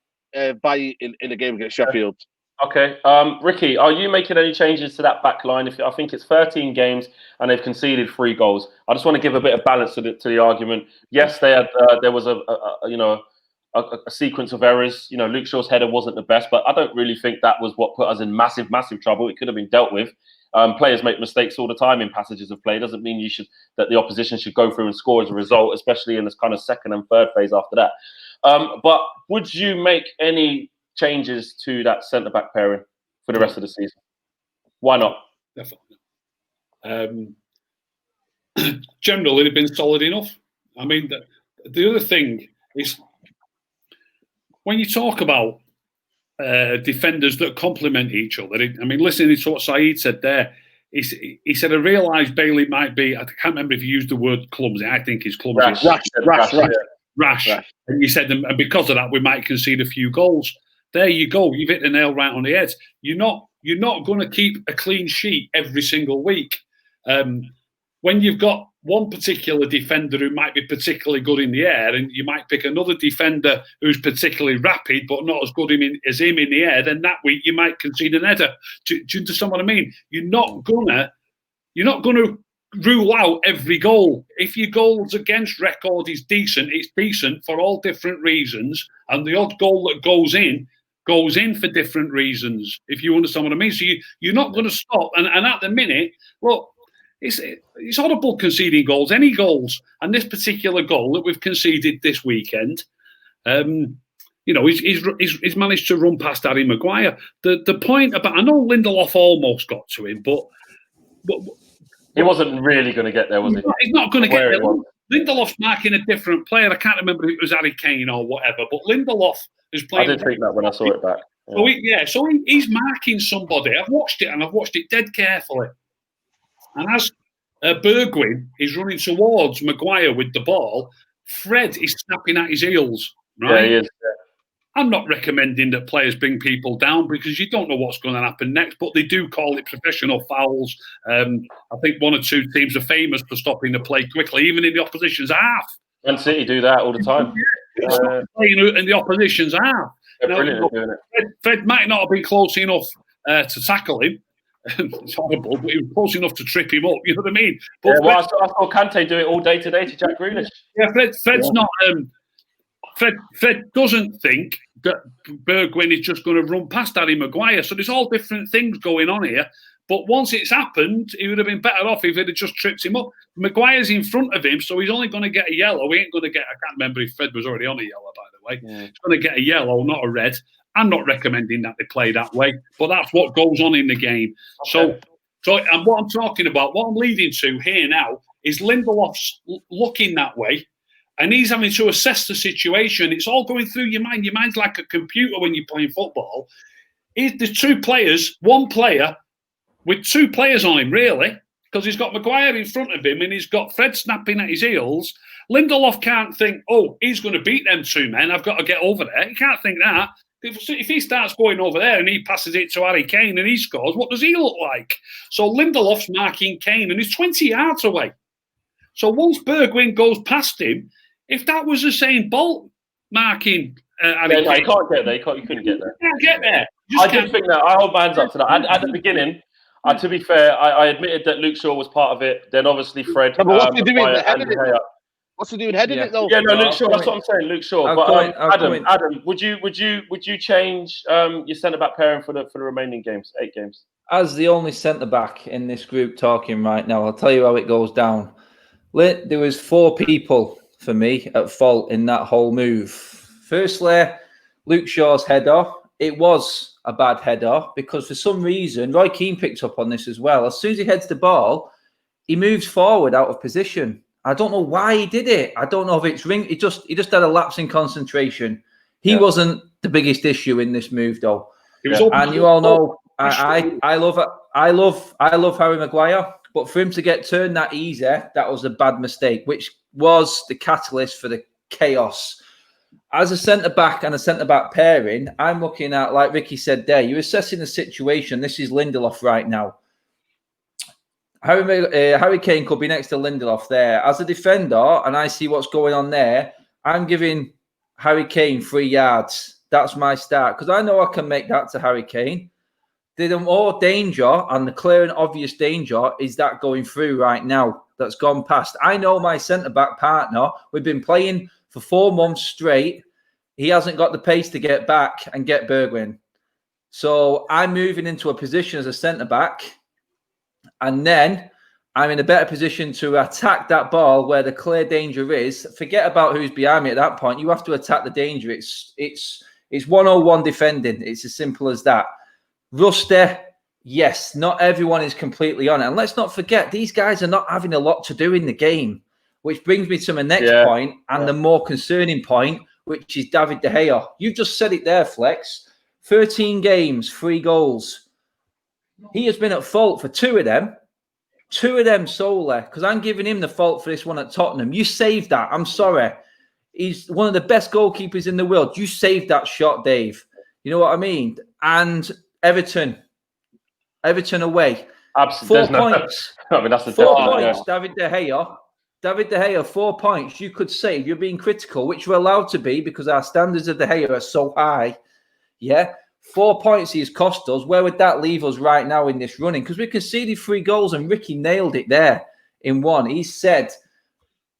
Bailly in the game against Sheffield. Okay. Ricky, are you making any changes to that back line? I think it's 13 games and they've conceded 3 goals. I just want to give a bit of balance to the argument. Yes, there was a sequence of errors. Luke Shaw's header wasn't the best, but I don't really think that was what put us in massive trouble. It could have been dealt with. Players make mistakes all the time in passages of play. Doesn't mean that the opposition should go through and score as a result, especially in this kind of second and third phase after that. But would you make any changes to that centre-back pairing for the rest of the season? Why not? Definitely. Generally, they've been solid enough. I mean, the other thing is, when you talk about defenders that complement each other, listening to what Saeed said there, he said, I realised Bailly might be, I can't remember if he used the word clumsy, I think he's clumsy. Rash. And you said, and because of that, we might concede a few goals. There you go. You've hit the nail right on the head. You're not going to keep a clean sheet every single week. When you've got one particular defender who might be particularly good in the air, and you might pick another defender who's particularly rapid but not as good as him in the air, then that week you might concede an header. Do you understand what I mean? You're not gonna rule out every goal. If your goals against record is decent, it's decent for all different reasons, and the odd goal that goes in for different reasons, if you understand what I mean. So you're not going to stop. And at the minute, look, it's horrible conceding goals, any goals. And this particular goal that we've conceded this weekend, he's managed to run past Harry Maguire. The point about, I know Lindelof almost got to him, but he wasn't really going to get there, was he? He's not going to get there. Lindelof's marking a different player. I can't remember if it was Harry Kane or whatever, but Lindelof is playing. I did think that when I saw it back. Yeah. So he's marking somebody. I've watched it dead carefully. And as Bergwijn is running towards Maguire with the ball, Fred is snapping at his heels. Right? Yeah, he is. Yeah. I'm not recommending that players bring people down because you don't know what's going to happen next, but they do call it professional fouls. I think 1 or 2 teams are famous for stopping the play quickly, even in the opposition's half. Man City do that all the time. Playing in the opposition's half. They're brilliant at doing it. Fred might not have been close enough to tackle him, It's horrible, but he was close enough to trip him up. You know what I mean? But Yeah, well, I saw Kante do it all day today to Jack Grealish. yeah, Fred's not. Fred doesn't think that Bergwijn is just going to run past Harry Maguire. So there's all different things going on here. But once it's happened, he would have been better off if it had just tripped him up. Maguire's in front of him, so he's only going to get a yellow. He ain't going to get. I can't remember if Fred was already on a yellow, by the way. Yeah. He's going to get a yellow, not a red. I'm not recommending that they play that way, but that's what goes on in the game. Okay. So, and what I'm talking about, what I'm leading to here now, is Lindelof's looking that way, and he's having to assess the situation. It's all going through your mind. Your mind's like a computer when you're playing football. There's two players, one player with two players on him, really, because he's got Maguire in front of him and he's got Fred snapping at his heels. Lindelof can't think, oh, he's going to beat them two men. I've got to get over there. He can't think that. If he starts going over there and he passes it to Harry Kane and he scores, what does he look like? So Lindelof's marking Kane and he's 20 yards away. So once Bergwijn goes past him, if that was the same Bolt marking Harry Kane, you can't get there. You couldn't get there. You can't get there. I did think that. I hold my hands up to that. At the beginning, to be fair, I admitted that Luke Shaw was part of it. Then obviously Fred. Yeah, but what's he doing? What's he doing heading it though? Yeah, no, Luke Shaw. That's what I'm saying, Luke Shaw. But Adam, would you change your centre back pairing for the remaining games, 8 games? As the only centre back in this group talking right now, I'll tell you how it goes down. There was 4 people for me at fault in that whole move. Firstly, Luke Shaw's header. It was a bad header because for some reason, Roy Keane picked up on this as well. As soon as he heads the ball, he moves forward out of position. I don't know why he did it. I don't know if it's ring. He just had a lapse in concentration. He wasn't the biggest issue in this move, though. And you all know I love Harry Maguire, but for him to get turned that easy, that was a bad mistake, which was the catalyst for the chaos. As a centre back and a centre back pairing, I'm looking at, like Ricky said there, you're assessing the situation. This is Lindelof right now. Harry Kane could be next to Lindelof there. As a defender, and I see what's going on there, I'm giving Harry Kane 3 yards. That's my start, because I know I can make that to Harry Kane. The more danger, and the clear and obvious danger, is that going through right now that's gone past. I know my centre-back partner, we've been playing for 4 months straight. He hasn't got the pace to get back and get Bergwijn. So I'm moving into a position as a centre-back, and then I'm in a better position to attack that ball where the clear danger is. Forget about who's behind me at that point. You have to attack the danger. It's 101 defending. It's as simple as that. Rusty, yes, not everyone is completely on it. And let's not forget, these guys are not having a lot to do in the game, which brings me to my next point and the more concerning point, which is David De Gea. You just said it there, Flex. 13 games, 3 goals. He has been at fault for 2 of them. 2 of them solely, because I'm giving him the fault for this one at Tottenham. You saved that. I'm sorry. He's one of the best goalkeepers in the world. You saved that shot, Dave. You know what I mean? And Everton away. Absolutely. 4 points. I mean, that's the 4 points, David De Gea. David De Gea, 4 points. You could say, if you're being critical, which we're allowed to be because our standards of De Gea are so high. Yeah. 4 points he's cost us. Where would that leave us right now in this running? Because we conceded 3 goals and Ricky nailed it there in one. He said,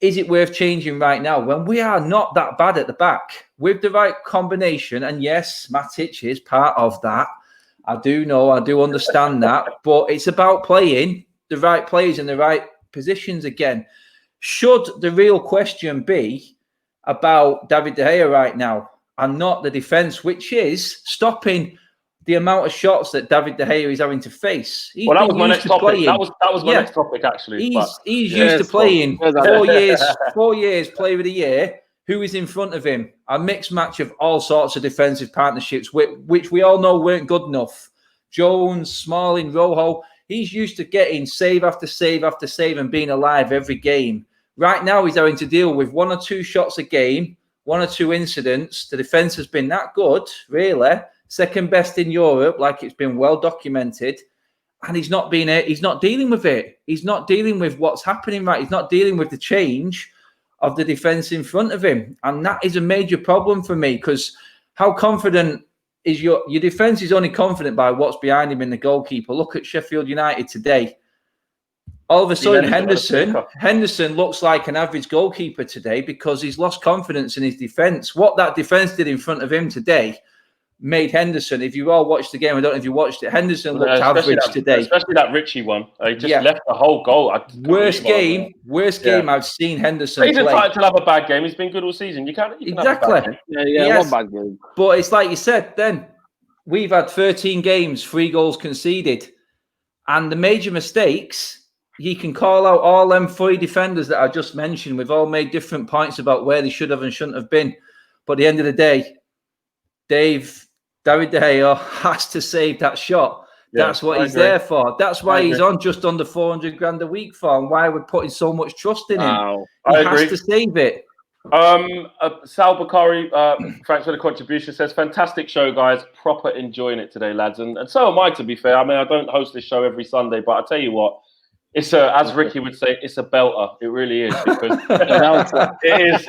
is it worth changing right now when we are not that bad at the back with the right combination? And yes, Matic is part of that. I do know, I do understand that, but it's about playing the right players in the right positions again. Should the real question be about David De Gea right now and not the defence, which is stopping the amount of shots that David De Gea is having to face? Well, that was my next topic. That was my next topic, actually. He's used to playing 4 years, player of the year. Who is in front of him? A mixed match of all sorts of defensive partnerships, which we all know weren't good enough. Jones, Smalling, Rojo. He's used to getting save after save after save and being alive every game. Right now, he's having to deal with 1 or 2 shots a game, 1 or 2 incidents. The defence has been that good, really. Second best in Europe, like it's been well documented. And he's not dealing with it. He's not dealing with what's happening right. He's not dealing with the change of the defence in front of him. And that is a major problem for me, because how confident is your defence is only confident by what's behind him in the goalkeeper. Look at Sheffield United today. All of a sudden, Henderson looks like an average goalkeeper today because he's lost confidence in his defence. What that defence did in front of him today made Henderson, if you all watched the game, I don't know if you watched it, Henderson looked average today. Especially that Richie one. He just left the whole goal. Worst game I've seen Henderson play. He's entitled to have a bad game. He's been good all season. You can't exactly. Have a bad game. One bad game. But it's like you said, then we've had 13 games, 3 goals conceded. And the major mistakes, you can call out all them 3 defenders that I just mentioned. We've all made different points about where they should have and shouldn't have been. But at the end of the day, David De Gea has to save that shot. That's what he's there for. That's why he's on just under 400 grand a week for, and why we're putting so much trust in him. He has to save it. Sal Bakari, thanks for the contribution, says, fantastic show, guys. Proper enjoying it today, lads. And so am I, to be fair. I mean, I don't host this show every Sunday, but I tell you what, it's as Ricky would say, it's a belter. It really is, because it is.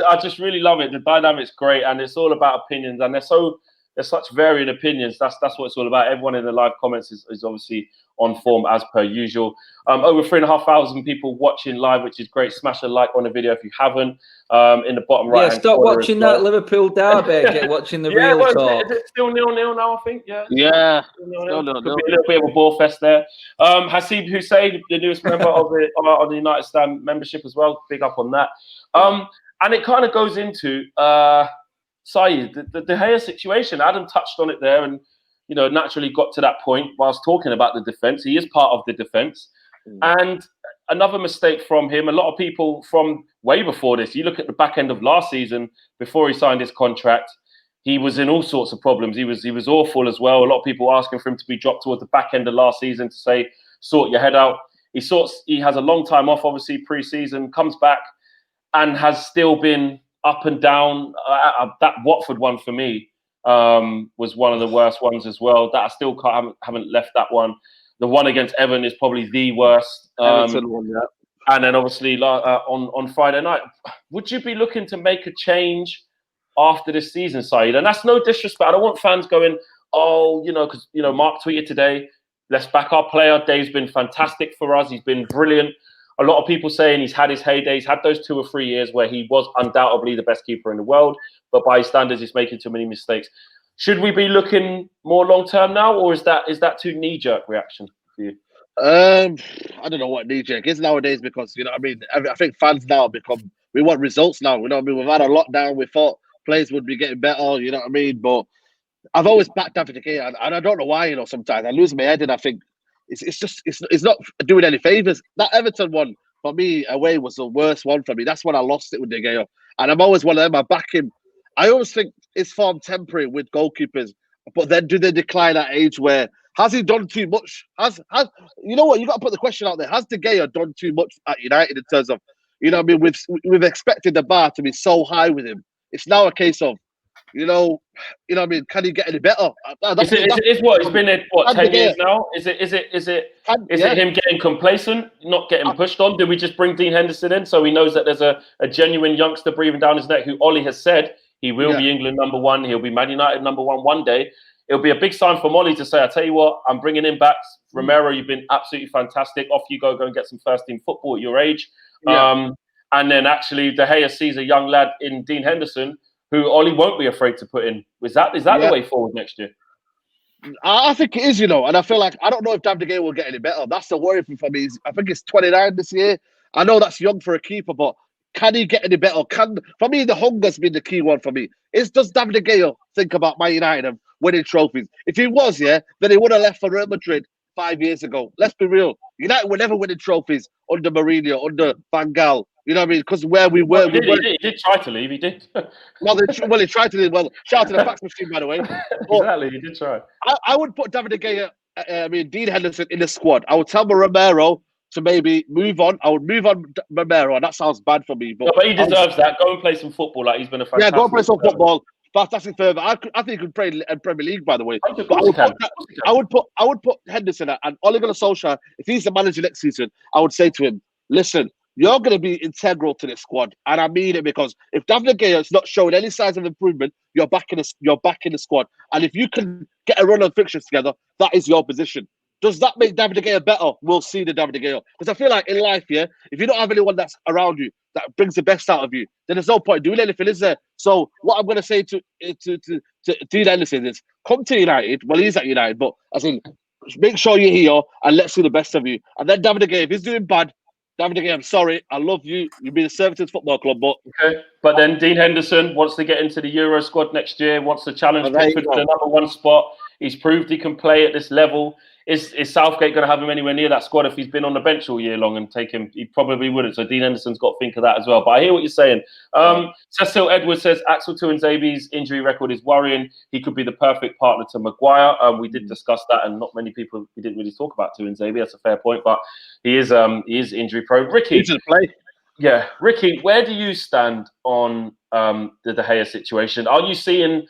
I just really love it. The dynamic's great, and it's all about opinions, and there's such varying opinions. That's what it's all about. Everyone in the live comments is obviously on form as per usual. Over 3,500 people watching live, which is great. Smash a like on the video if you haven't. In the bottom right. Yeah, stop watching that Liverpool derby. Get watching the real talk. Is it still 0-0 now? I think. Yeah. Could be a little bit of a ball fest there. Hasib Hussein, the newest member of the United Stand membership as well. Big up on that. And it kind of goes into Saeed, the De Gea situation. Adam touched on it there, and naturally got to that point whilst talking about the defence. He is part of the defence. And another mistake from him, a lot of people from way before this, you look at the back end of last season, before he signed his contract, he was in all sorts of problems. He was awful as well. A lot of people asking for him to be dropped towards the back end of last season to say, sort your head out. He has a long time off, obviously, pre-season, comes back and has still been up and down. That Watford one for me was one of the worst ones as well. That I still haven't left that one. The one against Everton is probably the worst. And then obviously on Friday night, would you be looking to make a change after this season, Saeed? And that's no disrespect. I don't want fans going, because Mark tweeted today, let's back our player. Dave's been fantastic for us. He's been brilliant. A lot of people saying he's had his heyday. He's had those 2 or 3 years where he was undoubtedly the best keeper in the world, but by his standards, he's making too many mistakes. Should we be looking more long-term now, or is that too knee-jerk reaction for you? I don't know what knee-jerk is nowadays, because, I think fans now we want results now. We've had a lockdown. We thought players would be getting better, but I've always backed David De Gea, and I don't know why, sometimes I lose my head and I think, it's not doing any favours. That Everton one, for me, away was the worst one for me. That's when I lost it with De Gea. And I'm always one of them. I back him. I always think it's form temporary with goalkeepers. But then do they decline at age where, has he done too much? You know what? You got to put the question out there. Has De Gea done too much at United in terms of, we've expected the bar to be so high with him. It's now a case of, can he get any better? It's been 10 years now? Is it him getting complacent, not getting pushed on? Did we just bring Dean Henderson in so he knows that there's a genuine youngster breathing down his neck who Ollie has said he will be England number 1, he'll be Man United number 1 one day? It'll be a big sign for Molly to say, I tell you what, I'm bringing him back. Romero, you've been absolutely fantastic. Off you go and get some first team football at your age. And then actually De Gea sees a young lad in Dean Henderson who Ollie won't be afraid to put in. Is that the way forward next year? I think it is, and I feel like, I don't know if David De Gea will get any better. That's the worry for me. I think he's 29 this year. I know that's young for a keeper, but can he get any better? For me, the hunger's been the key one for me. Does David De Gea think about Man United and winning trophies? If he was, then he would have left for Real Madrid 5 years ago. Let's be real. United were never winning trophies under Mourinho, under Van Gaal. You know what I mean? Because where we were... He did try to leave, he did. He tried to leave. Well, shout out to the fax machine, by the way. Exactly, he did try. I would put David De Gea, Dean Henderson in the squad. I would tell Romero to maybe move on. I would move on Romero, and that sounds bad for me. But he deserves that. Go and play some football. Like, he's been a fantastic... Yeah, go and play some football. Fantastic further. I think he could play in Premier League, by the way. I would put Henderson and Ole Gunnar Solskjaer, if he's the manager next season, I would say to him, listen, you're going to be integral to this squad. And I mean it, because if David De Gea is not showing any signs of improvement, you're back in the squad. And if you can get a run of fixtures together, that is your position. Does that make David De Gea better? We'll see the David De Gea. Because I feel like in life, yeah, if you don't have anyone that's around you that brings the best out of you, then there's no point doing anything, is there? So what I'm going to say to Dean Henderson is, come to United. Well, he's at United, but I think make sure you're here and let's see the best of you. And then David De Gea, if he's doing bad, David De Gea, I'm sorry, I love you. You've been a service to the football club, but okay. But then Dean Henderson wants to get into the Euro squad next year. Wants to challenge Pickford for the #1 spot. He's proved he can play at this level. Is Southgate going to have him anywhere near that squad if he's been on the bench all year long and take him? He probably wouldn't. So Dean Henderson's got to think of that as well. But I hear what you're saying. Cecil Edwards says Axel Tuanzebe's injury record is worrying. He could be the perfect partner to Maguire. We did discuss that, and not many people, we didn't really talk about Tuanzebe. That's a fair point, but he is injury prone. Ricky, play. Yeah, Ricky, where do you stand on the De Gea situation? Are you seeing,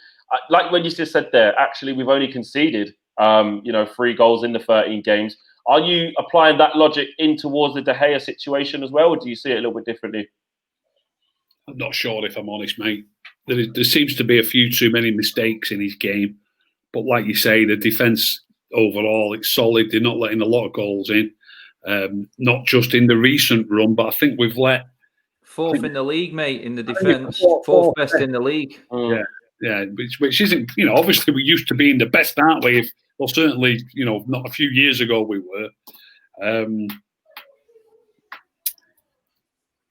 like when you just said there, actually we've only conceded 3 goals in the 13 games. Are you applying that logic in towards the De Gea situation as well, or do you see it a little bit differently? I'm not sure, if I'm honest, mate. There seems to be a few too many mistakes in his game. But like you say, the defence overall, it's solid. They're not letting a lot of goals in. Not just in the recent run, but I think we've let... 4th in the league, mate, in the defence. 4th best in the league. Yeah, which isn't, obviously we're used to being the best, aren't we? Well, certainly, not a few years ago we were.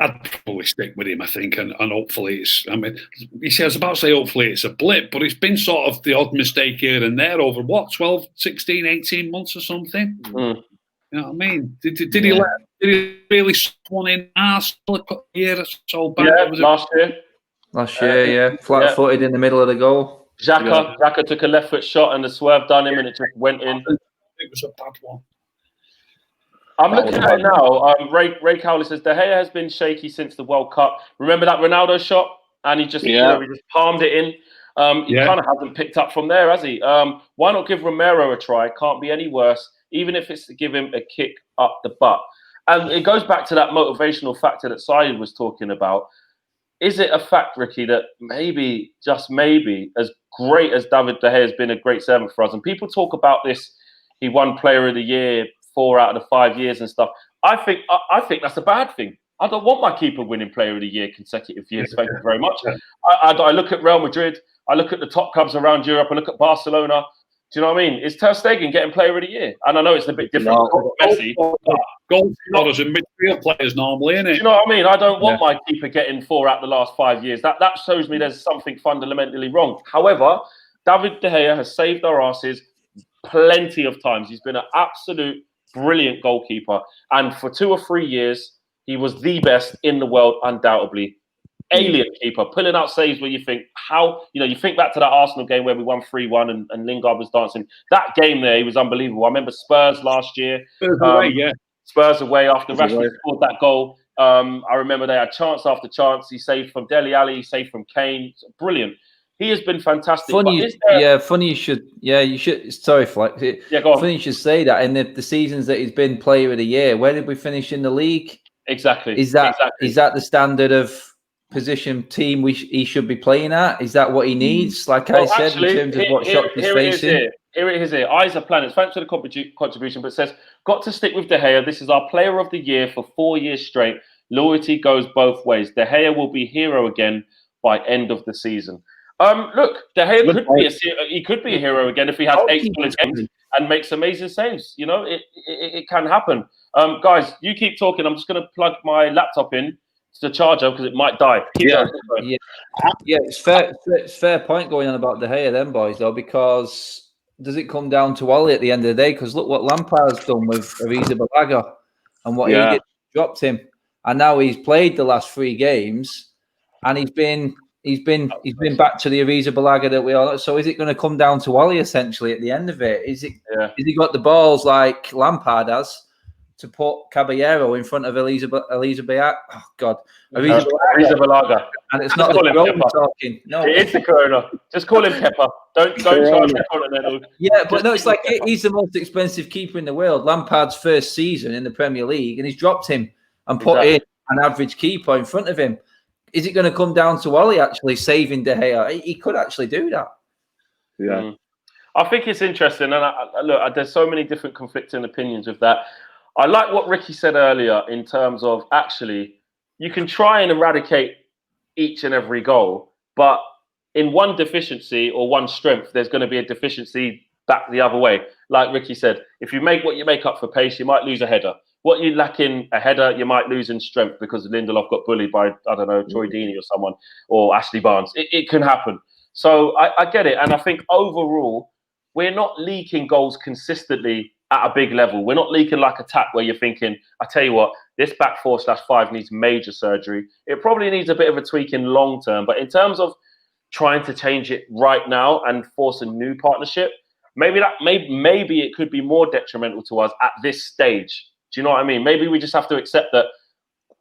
I'd probably stick with him, I think, and hopefully I was about to say hopefully it's a blip, but it's been sort of the odd mistake here and there over, 12, 16, 18 months or something? You know what I mean? Did he really one in Arsenal a year or so back? Yeah, Last year, yeah. Flat-footed in the middle of the goal. Xhaka took a left foot shot and the swerve done him and it just went in. It was a bad one. I'm looking at it now. Ray Cowley says De Gea has been shaky since the World Cup. Remember that Ronaldo shot? And he just, he just palmed it in. He kind of hasn't picked up from there, has he? Why not give Romero a try? Can't be any worse, even if it's to give him a kick up the butt. And it goes back to that motivational factor that Syed was talking about. Is it a fact, Ricky, that maybe, just maybe, as great as David De Gea has been a great servant for us, and people talk about this, he won Player of the Year 4 out of the 5 years and stuff. I think that's a bad thing. I don't want my keeper winning Player of the Year consecutive years. Thank you very much. I look at Real Madrid. I look at the top clubs around Europe. I look at Barcelona. Do you know what I mean? Is Ter Stegen getting Player of the Year? And I know it's a bit different. Messi. Goal scorers and midfield players normally, isn't it? Do you know what I mean? I don't want my keeper getting 4 out the last 5 years. That shows me there's something fundamentally wrong. However, David De Gea has saved our asses plenty of times. He's been an absolute brilliant goalkeeper. And for 2 or 3 years, he was the best in the world, undoubtedly. Alien keeper, pulling out saves where you think, you think back to that Arsenal game where we won 3-1 and Lingard was dancing. That game there, he was unbelievable. I remember Spurs last year. Spurs away after Rashford scored that goal. I remember they had chance after chance. He saved from Dele Alli, he saved from Kane. Brilliant. He has been fantastic. Funny you should. Sorry, Flex. Go on. Funny you should say that. In the seasons that he's been Player of the Year, where did we finish in the league? Exactly. Is that the standard of position team he should be playing at? Is that what he needs? Like I said, in terms of what shots he's facing. Here it is. Eyes are planets. Thanks for the contribution, but it says, got to stick with De Gea. This is our Player of the Year for 4 years straight. Loyalty goes both ways. De Gea will be hero again by end of the season. Look, De Gea could be a hero again if he has 8 solid games and makes amazing saves. It can happen. Guys, you keep talking. I'm just going to plug my laptop in to the charger because it might die. It's fair point going on about De Gea then, boys, though, because does it come down to Wally at the end of the day? Because look what Lampard's done with Arrizabalaga and what he did, dropped him, and now he's played the last 3 games, and he's been back to the Arrizabalaga that we all know. So is it going to come down to Wally essentially at the end of it? Is he got the balls like Lampard has to put Caballero in front of Arrizabalaga? Oh God, Arrizabalaga. And it's not the Corona talking. No, it is the Corona. Just call him Pepper. Don't charge him continental. Yeah, but no, it's like he's the most expensive keeper in the world. Lampard's first season in the Premier League, and he's dropped him and put in an average keeper in front of him. Is it going to come down to Ollie actually saving De Gea? He could actually do that. Yeah. I think it's interesting, and look, there's so many different conflicting opinions with that. I like what Ricky said earlier in terms of actually you can try and eradicate each and every goal, but in one deficiency or one strength, there's going to be a deficiency back the other way. Like Ricky said, if you make what you make up for pace, you might lose a header. What you lack in a header, you might lose in strength because Lindelof got bullied by, I don't know, Troy Deeney or someone, or Ashley Barnes. It can happen. So I get it. And I think overall, we're not leaking goals consistently at a big level. We're not leaking like attack where you're thinking, I tell you what, this back 4/5 needs major surgery. It probably needs a bit of a tweak in long term. But in terms of trying to change it right now and force a new partnership, maybe it could be more detrimental to us at this stage. Do you know what I mean? Maybe we just have to accept that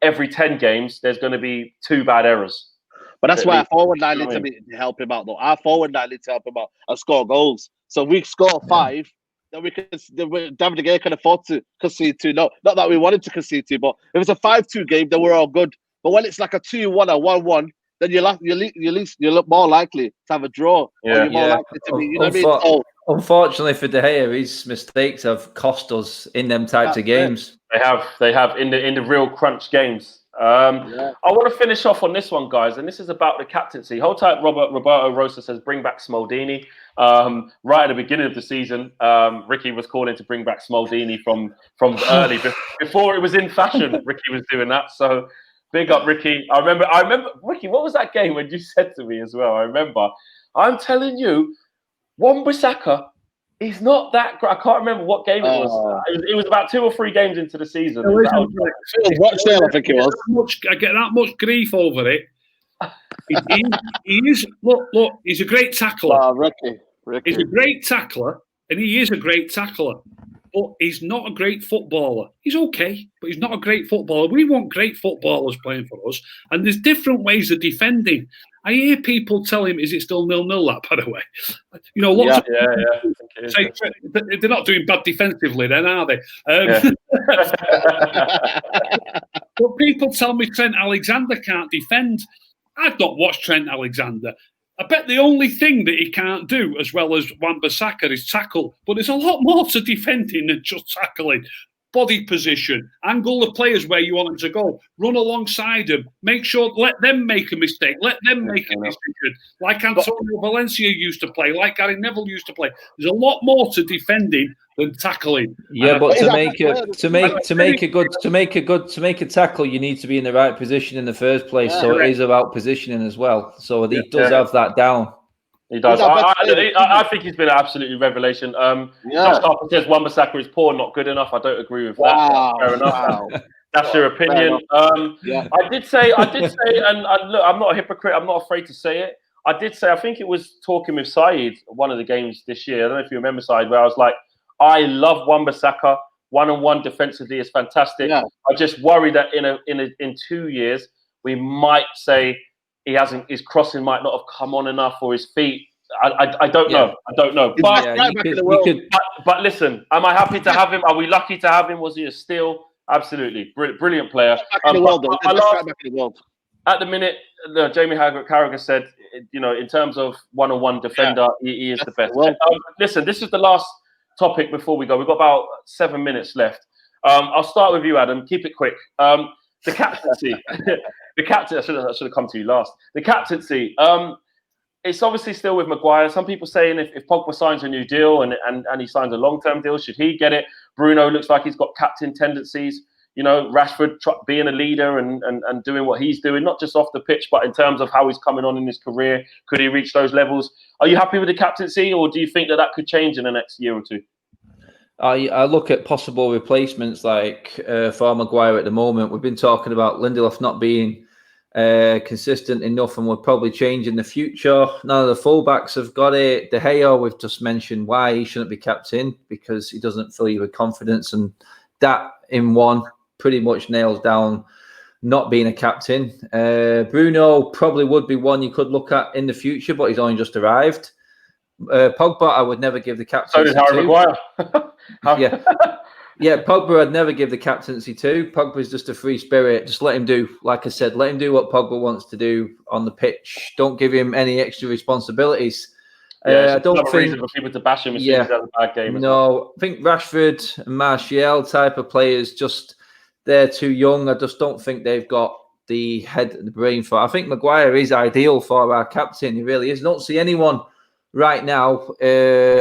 every 10 games, there's going to be 2 bad errors. But that's why our forward line needs to help him out, though. Our forward line needs to help him out and score goals. So if we score 5, then David De Gea can afford to concede 2. No, not that we wanted to concede 2, but if it's a 5-2 game, then we're all good. But when it's like a 2-1 or 1-1, then you look more likely to have a draw. Yeah, or you're more likely to be, you know what I mean? So, unfortunately for De Gea, his mistakes have cost us in them types of games. They have in the real crunch games. I want to finish off on this one, guys, and this is about the captaincy. Hold tight, Roberto Rosa says bring back Smaldini. Right at the beginning of the season, Ricky was calling to bring back Smaldini from early before it was in fashion. Ricky was doing that, so big up Ricky. I remember Ricky. What was that game when you said to me as well? I remember. I'm telling you, Wan-Bissaka. He's not that great. I can't remember what game it was. It was about 2 or 3 games into the season. Rochdale, I think it was. I get that much grief over it. He is. Look. He's a great tackler. Ricky. He's a great tackler, and he is a great tackler. But he's not a great footballer. He's okay, but he's not a great footballer. We want great footballers playing for us, and there's different ways of defending. I hear people tell him, "Is it still 0-0?" That, by the way, you know, lots of people say they're not doing bad defensively, then are they? But people tell me Trent Alexander can't defend. I've not watched Trent Alexander. I bet the only thing that he can't do, as well as Wan-Bissaka, is tackle. But there's a lot more to defending than just tackling. Body position, angle the players where you want them to go, run alongside them, make sure, let them make a mistake, let them make a decision, like Antonio Valencia used to play, like Gary Neville used to play. There's a lot more to defending than tackling. Yeah, but to make a tackle, you need to be in the right position in the first place. So it is about positioning as well. So he does have that down. He does. I think he's been an absolutely revelation. Josh Harper says Wan-Bissaka is poor, not good enough. I don't agree with that. Fair enough. That's your opinion. I did say, and look, I'm not a hypocrite. I'm not afraid to say it. I did say, I think it was talking with Saeed, one of the games this year. I don't know if you remember, Saeed, where I was like, I love Wan-Bissaka. 1-on-1 defensively is fantastic. Yeah. I just worry that in 2 years we might say his crossing might not have come on enough, or his feet. I don't know. I don't know. But listen, am I happy to have him? Are we lucky to have him? Was he a steal? Absolutely, brilliant player. At the minute, Jamie Carragher said, you know, in terms of 1-on-1 defender, he is the best. Listen, this is the last topic before we go. We've got about 7 minutes left. I'll start with you, Adam. Keep it quick. The captaincy. I should have come to you last. The captaincy. It's obviously still with Maguire. Some people saying if Pogba signs a new deal and he signs a long-term deal, should he get it? Bruno looks like he's got captain tendencies. You know, Rashford being a leader and doing what he's doing, not just off the pitch, but in terms of how he's coming on in his career. Could he reach those levels? Are you happy with the captaincy, or do you think that could change in the next year or two? I look at possible replacements like for Maguire at the moment. We've been talking about Lindelof not being consistent enough, and will probably change in the future. None of the fullbacks have got it. De Gea, we've just mentioned why he shouldn't be captain, because he doesn't fill you with confidence, and that in one pretty much nails down not being a captain. Bruno probably would be one you could look at in the future, but he's only just arrived. Pogba, I would never give the captaincy. So did Harry Maguire. Yeah, Pogba I'd never give the captaincy to. Pogba's just a free spirit. Just let him do, like I said, let him do what Pogba wants to do on the pitch. Don't give him any extra responsibilities. Yeah, I don't think reason for people to bash him as soon as he has a bad game. No, I think Rashford and Martial type of players, they're too young. I just don't think they've got the head and the brain for it. I think Maguire is ideal for our captain. He really is. I don't see anyone right now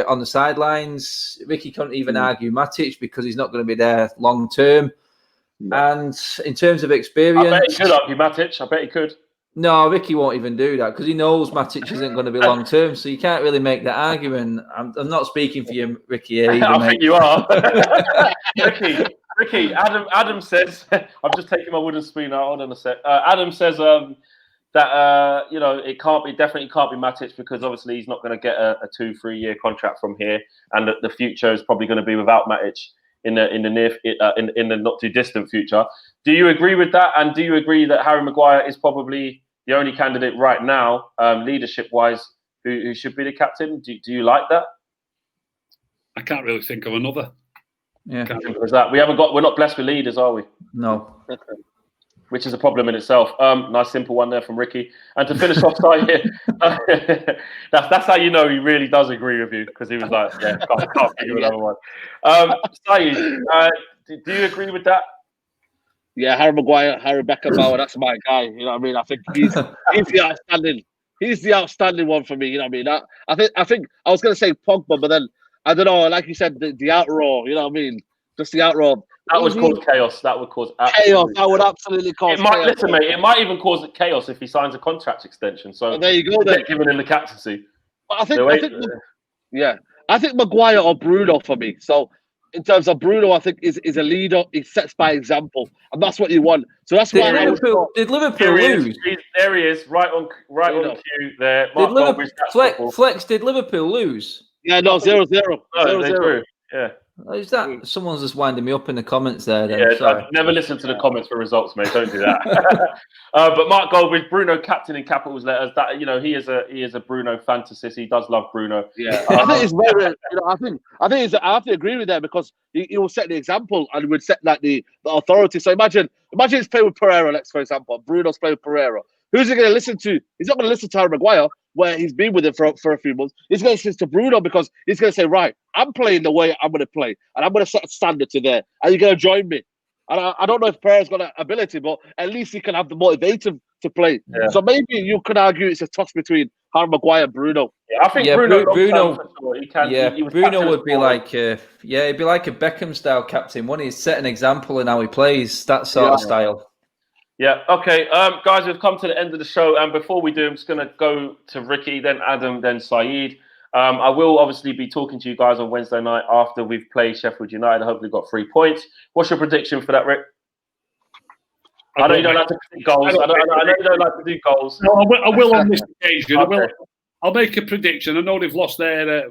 on the sidelines. Ricky couldn't even argue Matic because he's not going to be there long term. And in terms of experience, I bet he could argue Matic. I bet he could. No, Ricky won't even do that because he knows Matic isn't going to be long term. So you can't really make that argument. I'm not speaking for you, Ricky. I think you are. Ricky. Adam says, I'm just taking my wooden spoon out. Hold on a sec. Adam says that it definitely can't be Matic because obviously he's not going to get a 2-3 year contract from here, and the future is probably going to be without Matic in the not too distant future. Do you agree with that? And do you agree that Harry Maguire is probably the only candidate right now, leadership wise, who should be the captain? Do you like that? I can't really think of another. Yeah, we're not blessed with leaders, are we? No. Which is a problem in itself. Nice simple one there from Ricky. And to finish off here, that's how you know he really does agree with you, because he was like, yeah, can't think of another one. Saeed, do you agree with that? Yeah, Harry Maguire, Harry Beckenbauer, that's my guy. You know what I mean? I think he's the outstanding. He's the outstanding one for me. You know what I mean? I think I was going to say Pogba, but then I don't know. Like you said, the outroar. You know what I mean? Just the outroar. That would cause chaos. That would cause chaos. That would absolutely cause chaos. Listen, mate, it might even cause chaos if he signs a contract extension. So there you go. Then giving him the captaincy. I think Maguire or Bruno for me. So in terms of Bruno, I think is a leader. He sets by example, and that's what you want. So that's why did Liverpool lose? There he is, right on cue there. Flex, did Liverpool lose? Yeah, no, 0-0. No, they drew. Yeah. Is that someone's just winding me up in the comments there? Then. Yeah, I never listen to the comments for results, mate. Don't do that. But Mark Goldbridge, Bruno captain in capitals letters. That he is a Bruno fantasist. He does love Bruno. Yeah, I think it's very. I have to agree with that because he will set the example and would set like the authority. So imagine he's playing with Pereira, for example. Bruno's playing with Pereira. Who's he going to listen to? He's not going to listen to Harry Maguire, where he's been with him for a few months. He's going to listen to Bruno because he's going to say, right, I'm playing the way I'm going to play, and I'm going to set a standard to there. And you're going to join me. And I don't know if Pereira's got that ability, but at least he can have the motivation to play. Yeah. So maybe you could argue it's a toss between Harry Maguire and Bruno. Yeah, I think Bruno. Bruno would be like, he'd be like a Beckham style captain. One, he's set an example in how he plays, that sort of style. Yeah, okay. Guys, we've come to the end of the show. And before we do, I'm just going to go to Ricky, then Adam, then Saeed. I will obviously be talking to you guys on Wednesday night after we've played Sheffield United. I hope we've got 3 points. What's your prediction for that, Rick? I know you don't like to predict goals. I know you don't like to do goals. No, I will on this occasion. Okay. I'll make a prediction. I know they've lost their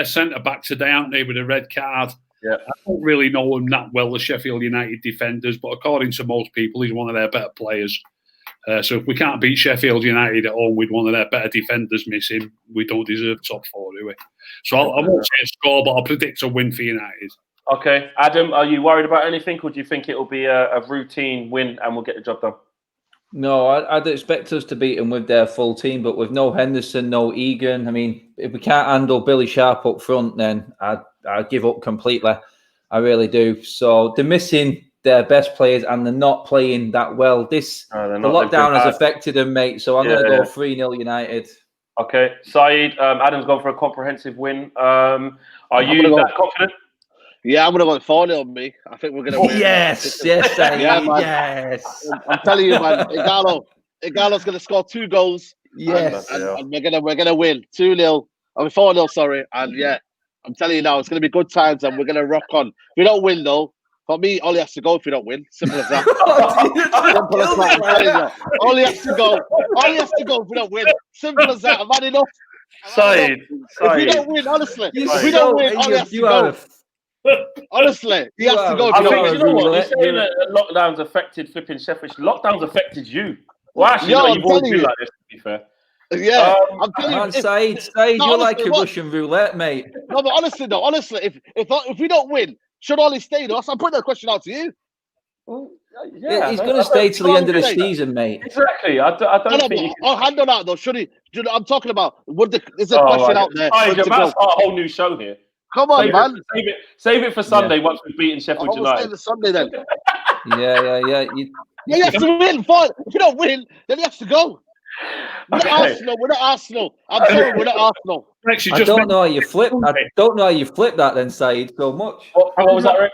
centre-back today, aren't they, with a red card. Yeah. I don't really know him that well, the Sheffield United defenders, but according to most people, he's one of their better players. So if we can't beat Sheffield United at home with one of their better defenders missing, we don't deserve top 4, do we? So I won't say a score, but I'll predict a win for United. Okay. Adam, are you worried about anything, or do you think it will be a routine win and we'll get the job done? No, I'd expect us to beat them with their full team, but with no Henderson, no Egan. I mean, if we can't handle Billy Sharp up front, then I'd give up completely. I really do. So they're missing their best players and they're not playing that well. The lockdown has affected them, mate. So I'm going to go 3-0 United. Okay. Saeed, Adam's gone for a comprehensive win. Are you that confident? Yeah, I'm going to go 4-0 me. I think we're going to win. Yes, Saeed, yes. I'm telling you, man, Igalo's going to score 2 goals. Yes. And we're going to win 2-0. I mean 4-0, sorry. And yeah, I'm telling you now, it's going to be good times and we're going to rock on. If we don't win, though, for me, Ollie has to go if we don't win. Simple as that. Simple as that. Ollie has to go. Ollie has to go if we don't win. Simple as that. I'm had enough. Saeed. If we don't win, honestly, if we don't win, Ollie has to go. Honestly, he has to go. I think, you know what? You're saying that lockdowns affected flipping Sheffield. Lockdowns affected you. Well, actually, you've always been like this, to be fair. Yeah, I'm telling you. Saeed, you're like a Russian roulette, mate. No, but honestly, if we don't win, Should Ollie stay? Though? I'm putting that question out to you. Well, yeah, He's going to stay till the end of the season, mate. Exactly. I don't think you can... I'll hand on that though. Should he? I'm talking about. There's a Oh, question my out there. God. You're about to start a whole new show here. Come on, man. Save it for Sunday once we've beaten Sheffield I'll United. save the Sunday then. Yeah. You have to win. Fine. If you don't win, then you have to go. We're not Arsenal. We're not Arsenal. I'm sorry, we're not Arsenal. I don't know how you flip. I don't know how you flip that then, Saeed, so much. What was that, Rick?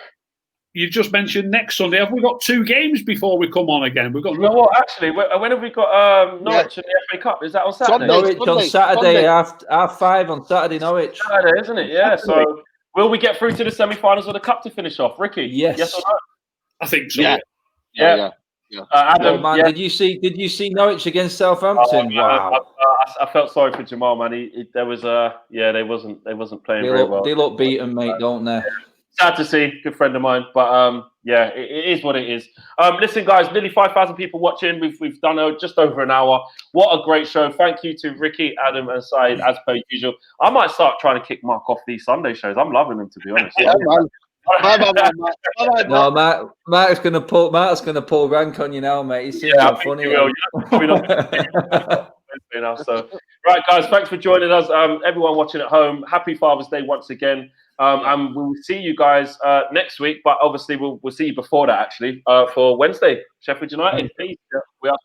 You just mentioned next Sunday. Have we got 2 games before we come on again? We've got. You know what? Actually, when have we got Norwich in the FA Cup? Is that on Saturday? Norwich on Saturday. Half 5 on Saturday. Norwich. Saturday, isn't it? Yeah. So, will we get through to the semi-finals of the cup to finish off, Ricky? Yes. Or no? I think so. Yeah. Adam, man, did you see Norwich against Southampton? Wow. I felt sorry for Jamal, man. They wasn't playing very well. They look beaten, mate, don't they? Sad to see, good friend of mine, but it is what it is. Listen, guys, nearly 5,000 people watching. We've done just over an hour. What a great show! Thank you to Ricky, Adam, and Saeed as per usual. I might start trying to kick Mark off these Sunday shows. I'm loving them, to be honest. Yeah, man. No, Mark's gonna pull rank on you now, mate. He's so funny. You're probably not now. So, right, guys, thanks for joining us. Everyone watching at home, happy Father's Day once again. And we'll see you guys next week, but obviously we'll see you before that actually for Wednesday, Sheffield United. Peace. We are.